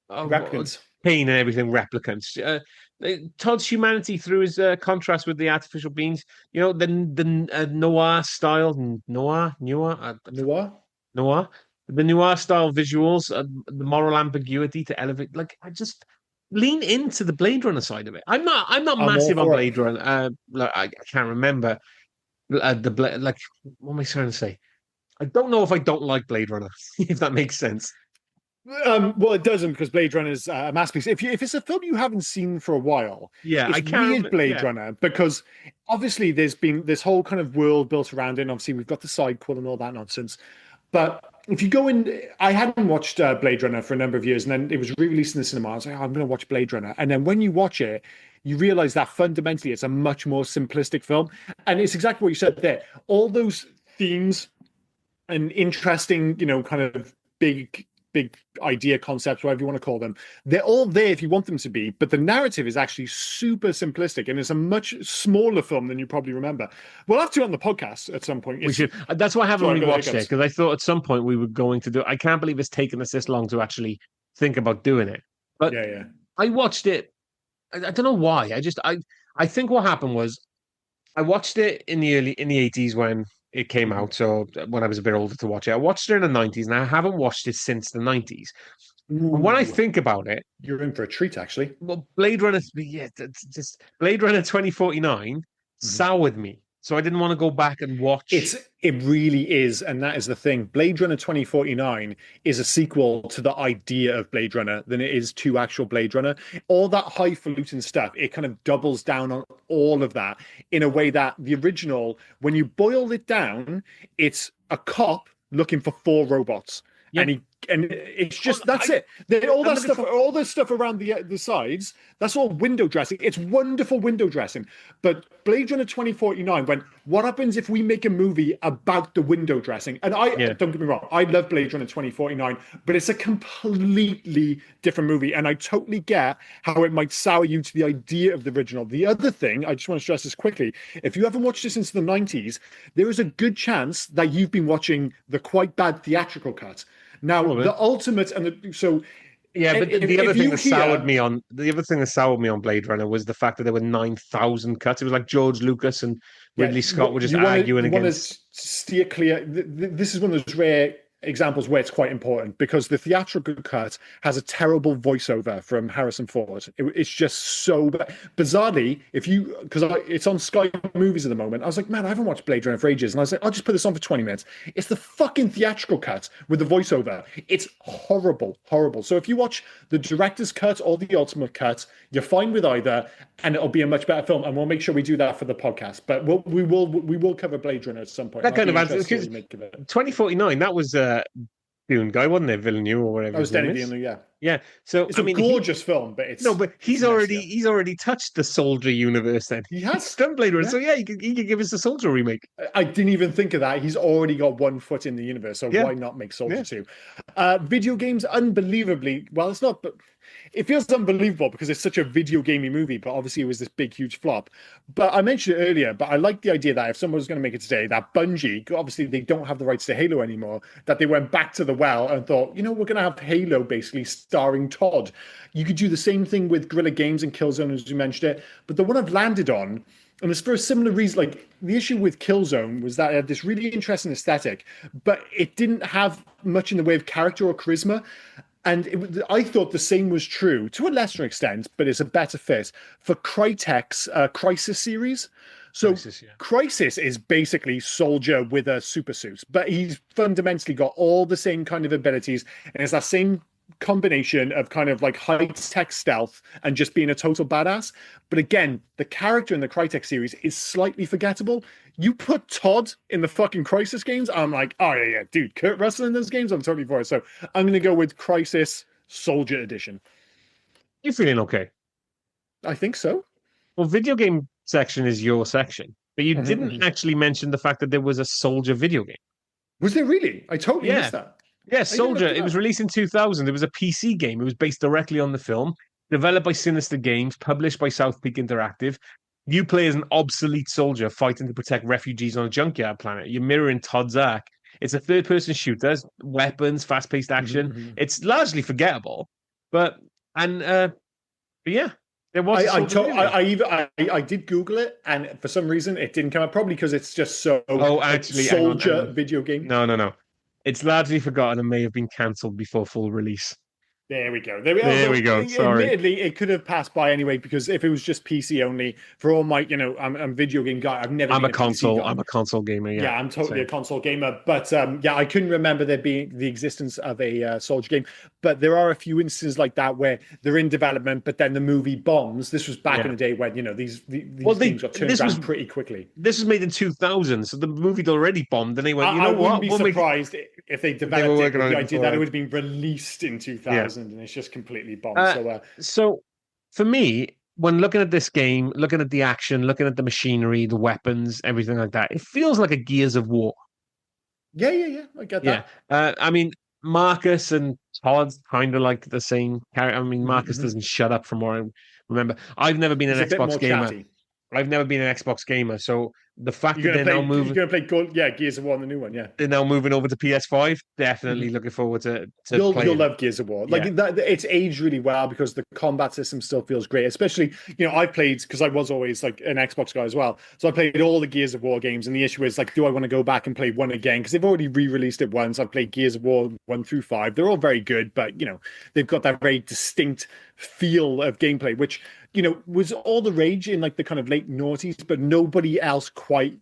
replicants, Kane and everything replicants? Todd's humanity through his contrast with the artificial beings. The noir style, the noir style visuals, the moral ambiguity to elevate. Like I just lean into the Blade Runner side of it. I'm not massive on Blade Runner. I can't remember what am I trying to say? I don't know if I don't like Blade Runner, if that makes sense. Well, it doesn't, because Blade Runner is a masterpiece. If it's a film you haven't seen for a while, I can't weird Blade Runner, because obviously there's been this whole kind of world built around it. And obviously we've got the sidequel and all that nonsense, but if you go in, I hadn't watched Blade Runner for a number of years, and then it was re-released in the cinema. I was like, I'm going to watch Blade Runner. And then when you watch it, you realize that fundamentally it's a much more simplistic film. And it's exactly what you said there. All those themes and interesting, kind of big idea concepts, whatever you want to call them, they're all there if you want them to be, but the narrative is actually super simplistic, and it's a much smaller film than you probably remember. We'll have to on the podcast at some point. We should. That's why I haven't rewatched it, because I thought at some point we were going to do. I can't believe it's taken us this long to actually think about doing it. But I watched it. I don't know why. I think what happened was I watched it in the 80s when it came out, so when I was a bit older to watch it. I watched it in the 90s, and I haven't watched it since the 90s. When I think about it, you're in for a treat, actually. Well, Blade Runner 2049 soured me, so I didn't want to go back and watch. It really is, and that is the thing. Blade Runner 2049 is a sequel to the idea of Blade Runner than it is to actual Blade Runner. All that highfalutin stuff, it kind of doubles down on all of that in a way that the original, when you boil it down, it's a cop looking for 4 robots. Yep. And it's just that's it. All the stuff around the sides, that's all window dressing. It's wonderful window dressing. But Blade Runner 2049 went, what happens if we make a movie about the window dressing? And don't get me wrong, I love Blade Runner 2049, but it's a completely different movie. And I totally get how it might sour you to the idea of the original. The other thing, I just want to stress this quickly, if you haven't watched this since the 90s, there is a good chance that you've been watching the quite bad theatrical cut. Now, the ultimate but the other thing that soured me on Blade Runner was the fact that there were 9,000 cuts. It was like George Lucas and Ridley Scott were just arguing against. You want to steer clear. This is one of those rare examples where it's quite important because the theatrical cut has a terrible voiceover from Harrison Ford. It's just so bizarrely, if you because it's on Sky Movies at the moment. I was like, man, I haven't watched Blade Runner for ages, and I was like, I'll just put this on for 20 minutes. It's the fucking theatrical cut with the voiceover. It's horrible, horrible. So if you watch the director's cut or the ultimate cut, you're fine with either, and it'll be a much better film. And we'll make sure we do that for the podcast. But we will cover Blade Runner at some point. That kind of answers because 2049. That was Dune guy, wasn't it? Villeneuve or whatever. That was Denis Villeneuve, yeah. Yeah. So it's a gorgeous film, but it's but he's already touched the Soldier universe. Then he has done Blade Runner, so yeah, he could give us a Soldier remake. I didn't even think of that. He's already got one foot in the universe, so why not make Soldier 2? Video games, unbelievably well. It's not, but it feels unbelievable because it's such a video gamey movie. But obviously, it was this big, huge flop. But I mentioned it earlier. But I like the idea that if someone was going to make it today, that Bungie, obviously they don't have the rights to Halo anymore, that they went back to the well and thought, we're going to have Halo basically starring Todd. You could do the same thing with Guerrilla Games and Killzone, as you mentioned it. But the one I've landed on, and it's for a similar reason, like the issue with Killzone was that it had this really interesting aesthetic, but it didn't have much in the way of character or charisma. And I thought the same was true to a lesser extent, but it's a better fit for Crytek's Crisis series. So Crisis is basically Soldier with a super suit, but he's fundamentally got all the same kind of abilities, and it's that same combination of kind of like high-tech stealth and just being a total badass. But again, the character in the Crytek series is slightly forgettable. You put Todd in the fucking Crisis games, I'm like, oh yeah, dude, Kurt Russell in those games, I'm totally for it. So I'm going to go with Crisis Soldier Edition. You feeling okay? I think so. Well, video game section is your section, but you didn't actually mention the fact that there was a Soldier video game. Was there really? I totally missed that. Yeah, Soldier. It was released in 2000. It was a PC game. It was based directly on the film, developed by Sinister Games, published by South Peak Interactive. You play as an obsolete soldier fighting to protect refugees on a junkyard planet. You're mirroring Todd's arc. It's a third-person shooter, weapons, fast-paced action. It's largely forgettable, but yeah, there was. I did Google it, and for some reason it didn't come up. Probably because it's just so. Oh, actually, Soldier video game. No. It's largely forgotten and may have been cancelled before full release. There we go. There we go. Sorry. Admittedly, it could have passed by anyway, because if it was just PC only, for all my, I'm a video game guy. I'm a console. I'm a console gamer. Yeah, I'm totally a console gamer. But I couldn't remember there being the existence of a Soldier game. But there are a few instances like that where they're in development, but then the movie bombs. This was back in the day when these games got turned around pretty quickly. This was made in 2000, so the movie'd already bombed, and they went, I wouldn't be surprised if they developed it with the idea that it would have been released in 2000, and it's just completely bombed. So for me, when looking at this game, looking at the action, looking at the machinery, the weapons, everything like that, it feels like a Gears of War. Yeah. I get that. I mean, Marcus and Todd's kind of like the same character. I mean, Marcus doesn't shut up from what I remember. I've never been an Xbox gamer. Chatty. I've never been an Xbox gamer, so the fact that they're now moving, you're going to play Gears of War, the new one, they're now moving over to PS5. Definitely looking forward to you'll love Gears of War. It's aged really well because the combat system still feels great. Especially, I've played, because I was always like an Xbox guy as well, so I played all the Gears of War games. And the issue is like, do I want to go back and play one again? Because they've already re-released it once. I've played Gears of War 1 through 5. They're all very good, but they've got that very distinct feel of gameplay, which was all the rage in like the kind of late noughties, but nobody else quite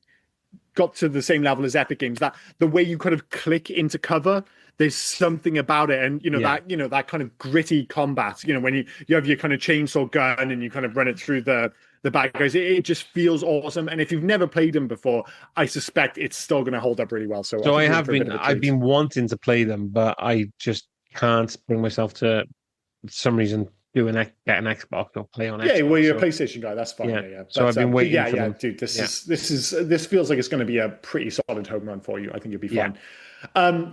got to the same level as Epic Games. That the way you kind of click into cover, there's something about it, and that kind of gritty combat. When you have your kind of chainsaw gun and you kind of run it through the bad guys, it just feels awesome. And if you've never played them before, I suspect it's still going to hold up really well. So I've been wanting to play them, but I just can't bring myself to, for some reason, get an Xbox or play on Xbox. Yeah, well, you're a PlayStation guy. That's fine. Yeah. So I've been waiting for them. Dude, this feels like it's going to be a pretty solid home run for you. I think you'll be fine.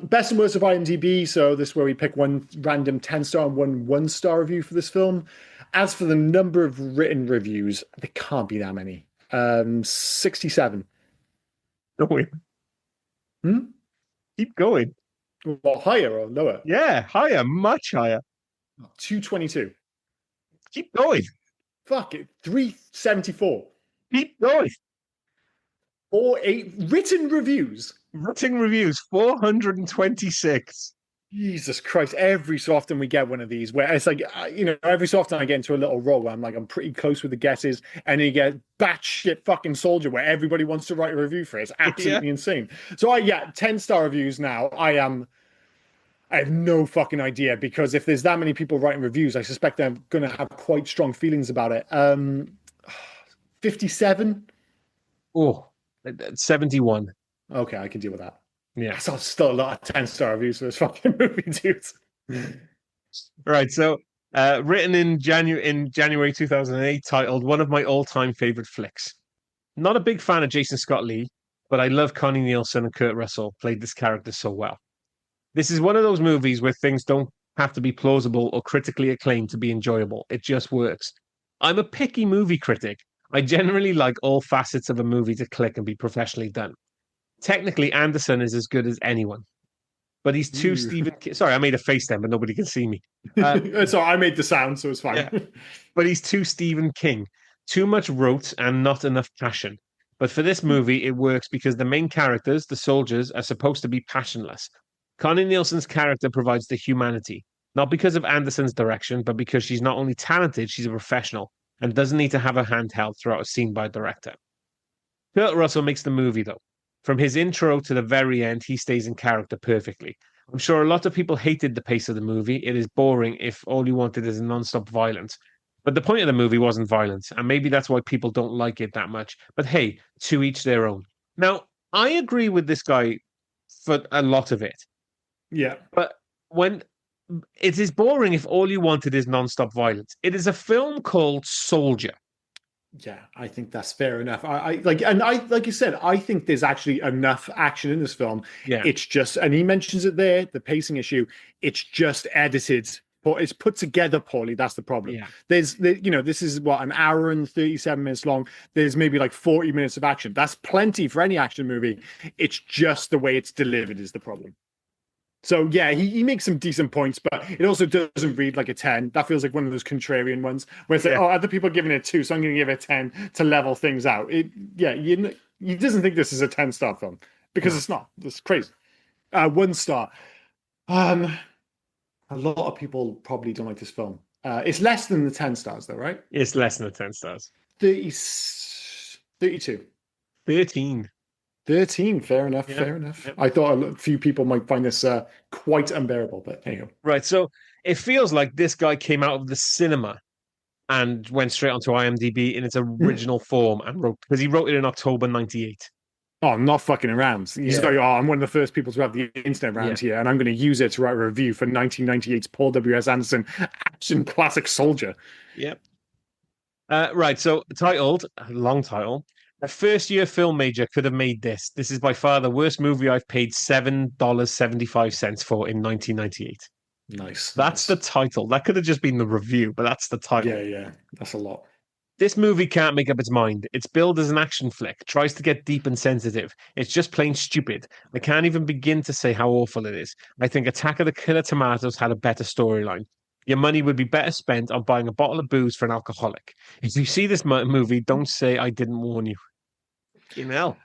Best and worst of IMDb. So this is where we pick one random 10-star and one 1-star review for this film. As for the number of written reviews, there can't be that many. 67. Going. Keep going. Well, higher or lower? Yeah, higher, much higher. 222. Keep going. Fuck it. 374. Keep going. Or eight written reviews. Written reviews, 426. Jesus Christ! Every so often we get one of these where it's like, every so often I get into a little role where I'm pretty close with the guesses, and then you get batshit fucking Soldier where everybody wants to write a review for it. It's absolutely insane. So 10-star reviews now. I have no fucking idea, because if there's that many people writing reviews, I suspect they're going to have quite strong feelings about it. 57. Oh, 71. Okay, I can deal with that. Yeah. That's still a lot of 10-star reviews for this fucking movie, dude. Right. So, written in January 2008, titled "One of My All-Time Favorite Flicks." Not a big fan of Jason Scott Lee, but I love Connie Nielsen, and Kurt Russell played this character so well. This is one of those movies where things don't have to be plausible or critically acclaimed to be enjoyable. It just works. I'm a picky movie critic. I generally like all facets of a movie to click and be professionally done. Technically, Anderson is as good as anyone, but he's too Stephen King. Sorry, I made a face then, but nobody can see me. Sorry, I made the sound, so it's fine. Yeah. But he's too Stephen King. Too much rote and not enough passion. But for this movie, it works because the main characters, the soldiers, are supposed to be passionless. Connie Nielsen's character provides the humanity, not because of Anderson's direction, but because she's not only talented, she's a professional and doesn't need to have her hand held throughout a scene by a director. Kurt Russell makes the movie, though. From his intro to the very end, he stays in character perfectly. I'm sure a lot of people hated the pace of the movie. It is boring if all you wanted is non-stop violence. But the point of the movie wasn't violence, and maybe that's why people don't like it that much. But hey, to each their own. Now, I agree with this guy for a lot of it. Yeah. But when it is boring if all you wanted is non-stop violence. It is a film called Soldier. Yeah, I think that's fair enough. Like you said, I think there's actually enough action in this film. Yeah. It's just, and he mentions it there, the pacing issue. It's just edited, but it's put together poorly. That's the problem. Yeah. This is what, an hour and 37 minutes long. There's maybe like 40 minutes of action. That's plenty for any action movie. It's just the way it's delivered is the problem. So yeah, he makes some decent points, but it also doesn't read like a 10. That feels like one of those contrarian ones where it's like, other people are giving it a 2, so I'm going to give it a 10 to level things out. He doesn't think this is a 10-star film because it's not. It's crazy. 1 star. A lot of people probably don't like this film. It's less than the 10 stars though, right? It's less than the 10 stars. 32. 13. Fair enough. Yep. Fair enough. Yep. I thought a few people might find this quite unbearable, but anyhow. Right. So it feels like this guy came out of the cinema and went straight onto IMDb in its original form and he wrote it in October 98. Oh, I'm not fucking around. He's like, I'm one of the first people to have the internet around here, and I'm going to use it to write a review for 1998's Paul W.S. Anderson action classic Soldier. Yep. Right. So titled, long title. A first-year film major could have made this. This is by far the worst movie I've paid $7.75 for in 1998. Nice. That's the title. That could have just been the review, but that's the title. Yeah. That's a lot. This movie can't make up its mind. It's billed as an action flick, tries to get deep and sensitive. It's just plain stupid. I can't even begin to say how awful it is. I think Attack of the Killer Tomatoes had a better storyline. Your money would be better spent on buying a bottle of booze for an alcoholic. If you see this movie, don't say I didn't warn you.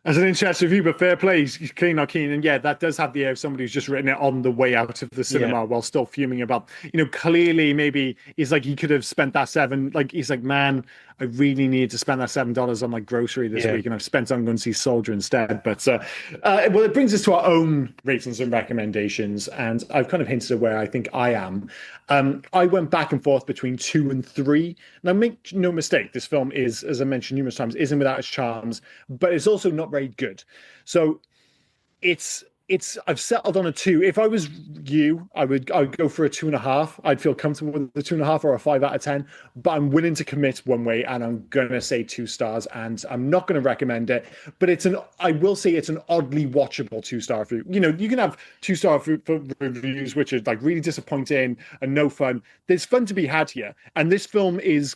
As an interesting review, but fair play. He's keen, not keen. And yeah, that does have the air of somebody who's just written it on the way out of the cinema while still fuming about, clearly maybe he's like, he could have spent that he's like, man, I really need to spend that $7 on my grocery this week, and I've spent on going to see Soldier instead. But well, it brings us to our own ratings and recommendations, and I've kind of hinted at where I think I am. I went back and forth between 2 and 3. Now, make no mistake, this film is, as I mentioned numerous times, isn't without its charms, but it's also not very good. So I've settled on a 2. If I was you, I'd go for a 2.5. I'd feel comfortable with the 2.5 or a 5 out of 10, but I'm willing to commit one way, and I'm going to say 2 stars, and I'm not going to recommend it, but I will say it's an oddly watchable 2-star for you. You can have 2-star for reviews, which are like really disappointing and no fun. There's fun to be had here. And this film is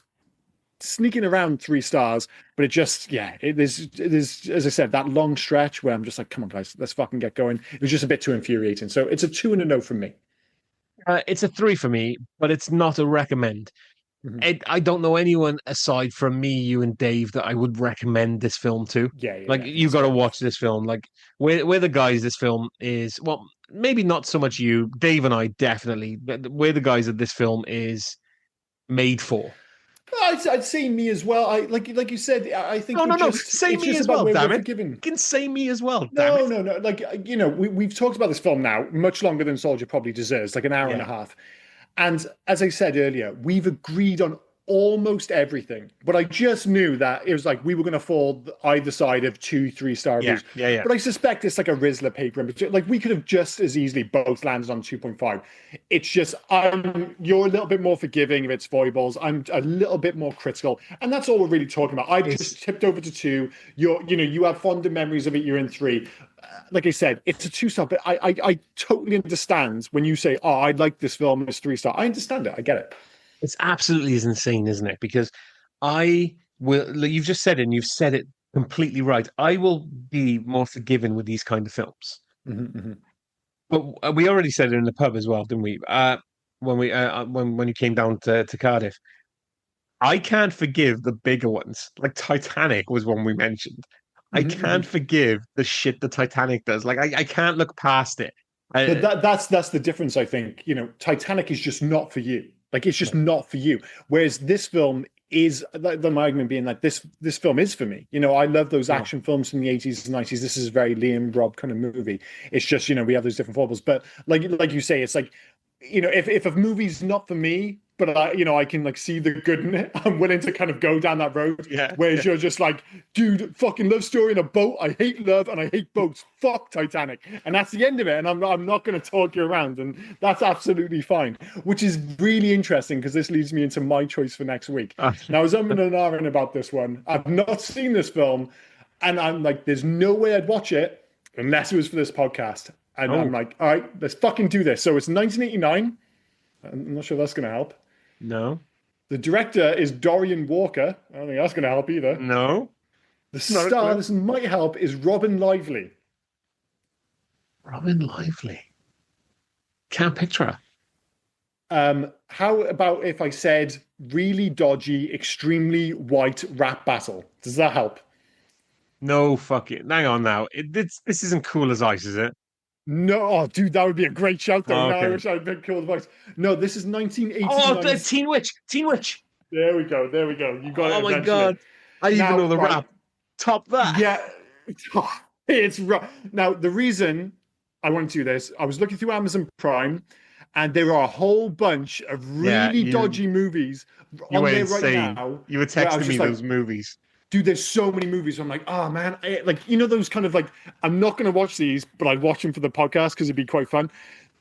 sneaking around 3 stars, but it just, there's, as I said, that long stretch where I'm just like, come on guys, let's fucking get going. It was just a bit too infuriating. So it's a 2 and a no from me. It's a 3 for me, but it's not a recommend. I don't know anyone aside from me, you, and Dave that I would recommend this film to. Yeah, Like, definitely. you got to watch this film. Like, we're the guys. This film is, well, maybe not so much you, Dave, and I definitely. But we're the guys that this film is made for. I'd say me as well. I like you said. I think No, we're no, no. just. Say It's me just as about well. where Damn we're it. forgiving. You can say me as well. Damn No, it. no, no. Like we've talked about this film now much longer than Soldier probably deserves, like an hour and a Yeah. half. And as I said earlier, we've agreed on almost everything. But I just knew that it was like we were going to fall either side of 2-3 star Yeah. reviews. Yeah. Yeah. But I suspect it's like a Rizzler paper. Like we could have just as easily both landed on 2.5. It's just you're a little bit more forgiving of its foibles. I'm a little bit more critical, and that's all we're really talking about. I've just tipped over to 2. You have fonder memories of it. You're in 3. Like I said, it's a 2-star, but I totally understand when you say, "Oh, I like this film. It's 3-star." I understand it. I get it. It's absolutely is insane, isn't it? Because I will, like, you've just said it and you've said it completely right. I will be more forgiving with these kind of films. Mm-hmm. But we already said it in the pub as well, didn't we? When you came down to Cardiff, I can't forgive the bigger ones. Like Titanic was one we mentioned. I Mm-hmm. can't forgive the shit the Titanic does. Like I can't look past it. But I, that's the difference, I think. Titanic is just not for you. Like it's just no, not for you. Whereas this film is the my argument being that this film is for me. I love those no. action films from the 80s and 90s. This is a very Liam Rob kind of movie. It's just, we have those different foibles. But like you say, it's like, if a movie's not for me, but I can like see the good in it, I'm willing to kind of go down that road. Yeah, Whereas yeah. you're just like, dude, fucking love story in a boat. I hate love and I hate boats. Fuck Titanic. And that's the end of it. And I'm not going to talk you around. And that's absolutely fine, which is really interesting because this leads me into my choice for next week. Now, I was umming and ahhing about this one. I've not seen this film. And I'm like, there's no way I'd watch it unless it was for this podcast. And I'm Oh, like, all right, let's fucking do this. So it's 1989. I'm not sure that's going to help. no, The director is Dorian Walker. I don't think that's going to help either. no. The Not a star, clue. this might help, is Robin Lively. Robin Lively. Can't picture her. How about if I said really dodgy, extremely white rap battle? Does that help? No fucking. Hang on now. This isn't Cool as Ice, is it? No, oh, dude, that would be a great shout, though. Oh, Now I okay. wish I'd been cool advice. No, this is Oh, 1989. Teen Witch. Teen Witch. There we go. There we go. You got Oh it my eventually. god. I didn't even Now, know the right. rap. Top that. Yeah, it's right. Now, the reason I want to do this, I was looking through Amazon Prime, and there are a whole bunch of Yeah, really dodgy movies You on were there right insane. now. You were where I was texting me just like, those movies. dude, there's so many movies. I'm like, oh man, those kind of like, I'm not going to watch these, but I'd watch them for the podcast because it'd be quite fun.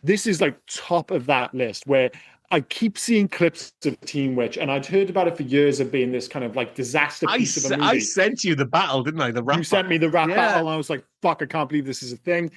This is like top of that list where I keep seeing clips of Teen Witch, and I'd heard about it for years of being this kind of like disaster piece of a movie. I sent you the battle, didn't I? The rap You sent me the rap Yeah. battle, and I was like, fuck, I can't believe this is a thing.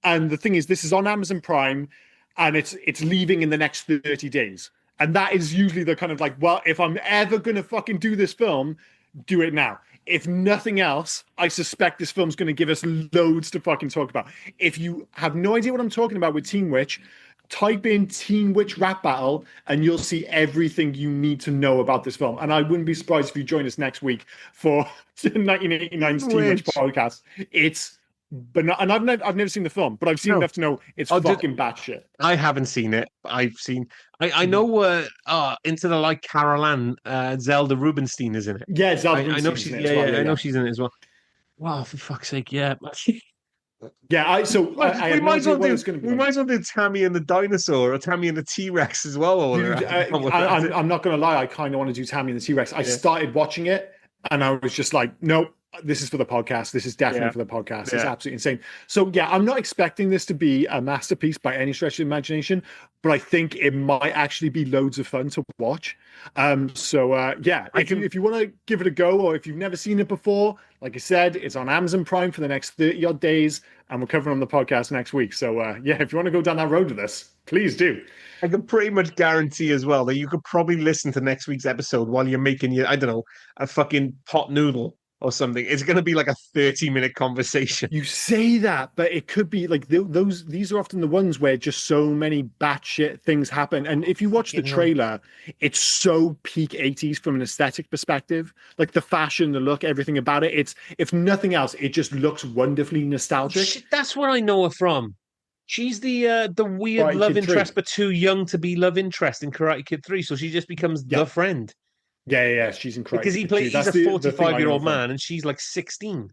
And the thing is, this is on Amazon Prime, and it's leaving in the next 30 days. And that is usually the kind of like, well, if I'm ever gonna fucking do this film, do it now. If nothing else, I suspect this film's going to give us loads to fucking talk about. If you have no idea what I'm talking about with Teen Witch, type in Teen Witch rap battle and you'll see everything you need to know about this film. And I wouldn't be surprised if you join us next week for 1989's Teen Witch podcast. And I've never seen the film, but I've seen No. enough to know it's fucking batshit. I haven't seen it. I know Into the Light Carol Ann, Zelda Rubinstein is in it. Yeah, Zelda I know Rubinstein's she's in it as well, I know she's in it as well. Wow, for fuck's sake, yeah. Yeah, I we have no might as idea well what do it's going to be. we might as well do Tammy and the dinosaur or Tammy and the T-Rex as well. Dude, I'm not going to lie. I kind of want to do Tammy and the T-Rex. I started watching it and I was just like, nope, this is for the podcast. This is definitely for the podcast. It's absolutely insane. So yeah, I'm not expecting this to be a masterpiece by any stretch of the imagination, but I think it might actually be loads of fun to watch. If you want to give it a go, or if you've never seen it before, like I said, it's on Amazon Prime for the next 30 odd days, and we're covering on the podcast next week. So if you want to go down that road with us, please do. I can pretty much guarantee as well that you could probably listen to next week's episode while you're making a fucking pot noodle or something. It's going to be like a 30-minute conversation. You say that, but it could be like those. These are often the ones where just so many batshit things happen. And if you watch the trailer, it's so peak 80s from an aesthetic perspective. Like the fashion, the look, everything about it. It's, if nothing else, it just looks wonderfully nostalgic. That's where I know her from. She's the weird Karate love Kid 3. interest, but too young to be love interest in Karate Kid 3. So she just becomes Yeah. the friend. Yeah. She's incredible. Because he's a 45-year-old man and she's like 16.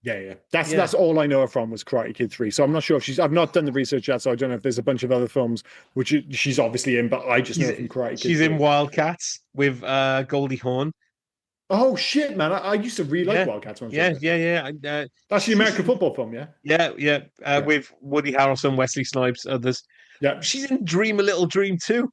Yeah. That's all I know her from was Karate Kid 3. So I'm not sure if I've not done the research yet, so I don't know if there's a bunch of other films which she's obviously in, but I just know from Karate Kid. She's 3. in Wildcats with Goldie Hawn. Oh shit, man! I used to really like Wildcats. Yeah. That's the American football film, yeah. Yeah. With Woody Harrelson, Wesley Snipes, others. Yeah, she's in Dream a Little Dream too.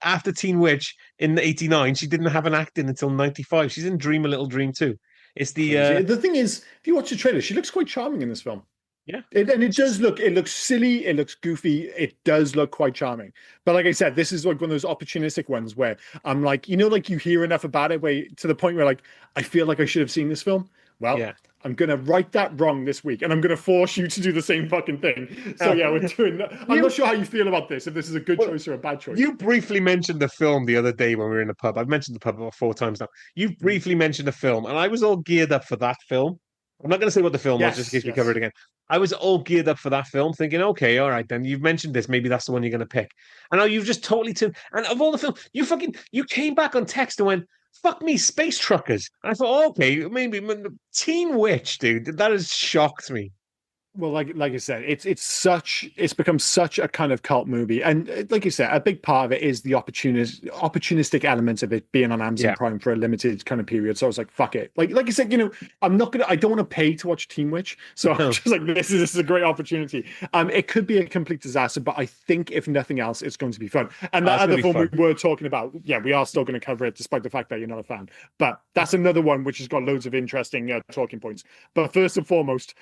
After Teen Witch in '89, she didn't have an acting until '95. She's in Dream a Little Dream too. It's the thing is, if you watch the trailer, she looks quite charming in this film. Yeah, it looks silly, it looks goofy, it does look quite charming. But like I said, this is like one of those opportunistic ones where I'm like, like you hear enough about it where to the point where like I feel like I should have seen this film. Well, yeah. I'm gonna right that wrong this week, and I'm gonna force you to do the same fucking thing. So yeah, we're doing. I'm not sure how you feel about this. If this is a good choice or a bad choice. You briefly mentioned the film the other day when we were in the pub. I've mentioned the pub about 4 times now. You briefly mentioned the film, and I was all geared up for that film. I'm not going to say what the film was, just in case we cover it again. I was all geared up for that film, thinking, okay, all right, then you've mentioned this. Maybe that's the one you're going to pick. And now you've just totally tuned. And of all the films, you came back on text and went, fuck me, Space Truckers. And I thought, okay, maybe Teen Witch, dude. That has shocked me. Well, like I said, it's become such a kind of cult movie, and like you said, a big part of it is the opportunistic element of it being on Amazon Prime for a limited kind of period. So I was like, fuck it. Like I said, I don't want to pay to watch Teen Witch, so I'm just like, this is a great opportunity. It could be a complete disaster, but I think if nothing else, it's going to be fun. And that other film we were talking about, we are still going to cover it, despite the fact that you're not a fan. But that's another one which has got loads of interesting talking points. But first and foremost,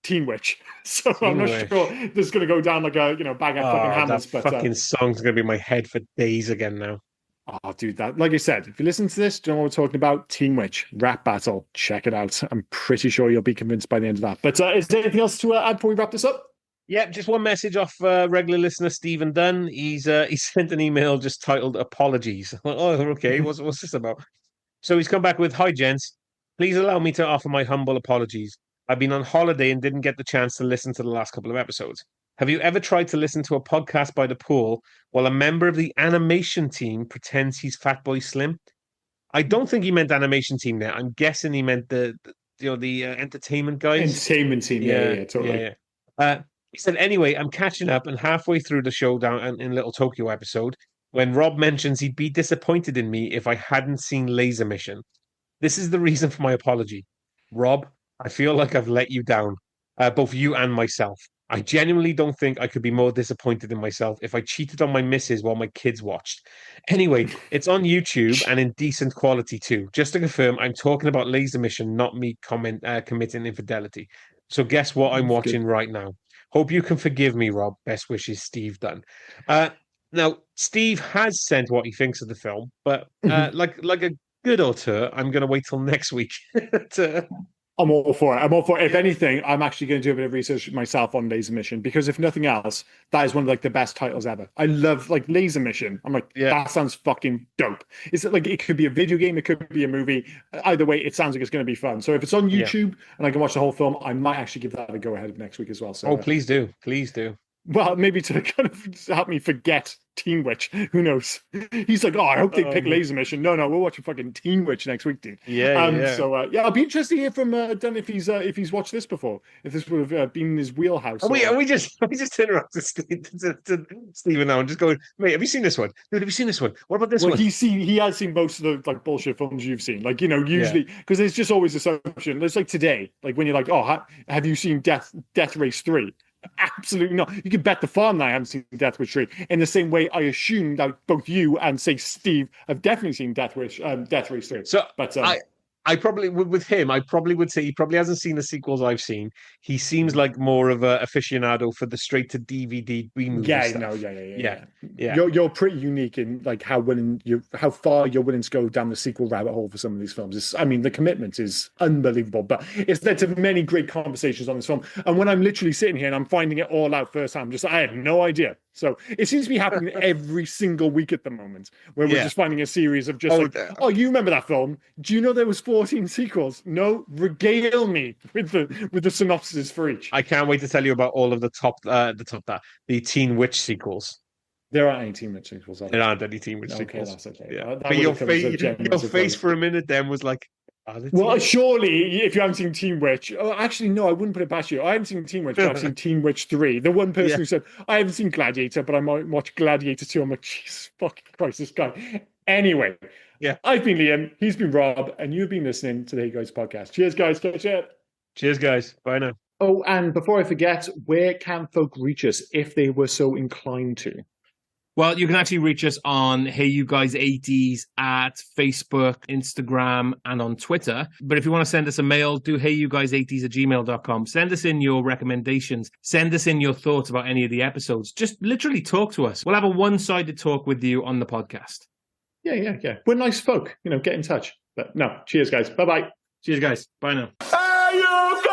Teen Witch. So I'm not sure this is going to go down like a bag of fucking hammers. That fucking song's going to be in my head for days again now. Oh, dude, that, like I said, if you listen to this, don't know what we're talking about. Teen Witch rap battle, check it out. I'm pretty sure you'll be convinced by the end of that. But is there anything else to add before we wrap this up? Yeah, just one message off regular listener Stephen Dunn. He sent an email just titled "Apologies." Oh, okay. What's this about? So he's come back with, "Hi, gents. Please allow me to offer my humble apologies. I've been on holiday and didn't get the chance to listen to the last couple of episodes. Have you ever tried to listen to a podcast by the pool while a member of the animation team pretends he's Fatboy Slim?" I don't think he meant animation team there. I'm guessing he meant the entertainment guys. Entertainment team, yeah, totally. Yeah. He said, "Anyway, I'm catching up and halfway through the show down in Little Tokyo episode when Rob mentions he'd be disappointed in me if I hadn't seen Laser Mission. This is the reason for my apology. Rob, I feel like I've let you down, both you and myself. I genuinely don't think I could be more disappointed in myself if I cheated on my missus while my kids watched. Anyway, it's on YouTube and in decent quality too. Just to confirm, I'm talking about Laser Mission, not me committing infidelity. So guess what I'm watching right now. Hope you can forgive me, Rob. Best wishes, Steve Dunn." Now, Steve has sent what he thinks of the film, but like a good auteur, I'm going to wait till next week to... I'm all for it. If anything, I'm actually going to do a bit of research myself on Laser Mission, because if nothing else, that is one of the best titles ever. I love Laser Mission. I'm like, that sounds fucking dope. It's like, it could be a video game, it could be a movie. Either way, it sounds like it's going to be fun. So if it's on YouTube and I can watch the whole film, I might actually give that a go ahead of next week as well. So please do. Well, maybe to kind of help me forget Teen Witch. Who knows? He's like, I hope they pick Laser Mission. No, we're watching fucking Teen Witch next week, dude. Yeah. So I'll be interested to hear from Dunn if he's watched this before. If this would have been in his wheelhouse. Are we just interrupt to Stephen now and just going, mate, have you seen this one? Dude, have you seen this one? What about this one? He has seen most of the bullshit films you've seen. Usually because there's just always assumption. There's today, when you're like, oh, have you seen Death Race 3? Absolutely not. You can bet the farm that I haven't seen Death Wish 3. In the same way, I assume that both you and, say, Steve have definitely seen Death Race 3. So, but I probably would with him. I probably would say he probably hasn't seen the sequels I've seen. He seems like more of a aficionado for the straight to DVD B movie Yeah, stuff. no, Yeah, yeah. You're pretty unique in like how far you're willing to go down the sequel rabbit hole for some of these films. I mean, the commitment is unbelievable, but it's led to many great conversations on this film. And when I'm literally sitting here and I'm finding it all out firsthand, I had no idea. So it seems to be happening every single week at the moment, where we're just finding a series of just you remember that film? Do you know there was 14 sequels? No, regale me with the synopsis for each. I can't wait to tell you about all of the Teen Witch sequels. There aren't any Teen Witch sequels. There aren't any Teen Witch sequels. That's okay. Yeah. But your face for a minute then was like, well, surely if you haven't seen Teen Witch, actually no, I wouldn't put it past you. I haven't seen Teen Witch, but I've seen Teen Witch 3. The one person who said I haven't seen Gladiator, but I might watch Gladiator 2. I'm like, Jesus fucking Christ, this guy. Anyway, I've been Liam, he's been Rob, and you've been listening to the Hey Guys podcast. Cheers, guys. Catch you. Cheers, guys. Bye now. Oh, and before I forget, where can folk reach us if they were so inclined to? Well, you can actually reach us on Hey You Guys 80s at Facebook, Instagram, and on Twitter. But if you want to send us a mail, do heyyouguys80s@gmail.com. Send us in your recommendations. Send us in your thoughts about any of the episodes. Just literally talk to us. We'll have a one-sided talk with you on the podcast. Yeah. We're nice folk. Get in touch. But no, cheers, guys. Bye-bye. Cheers, guys. Bye now. Hey, you guys!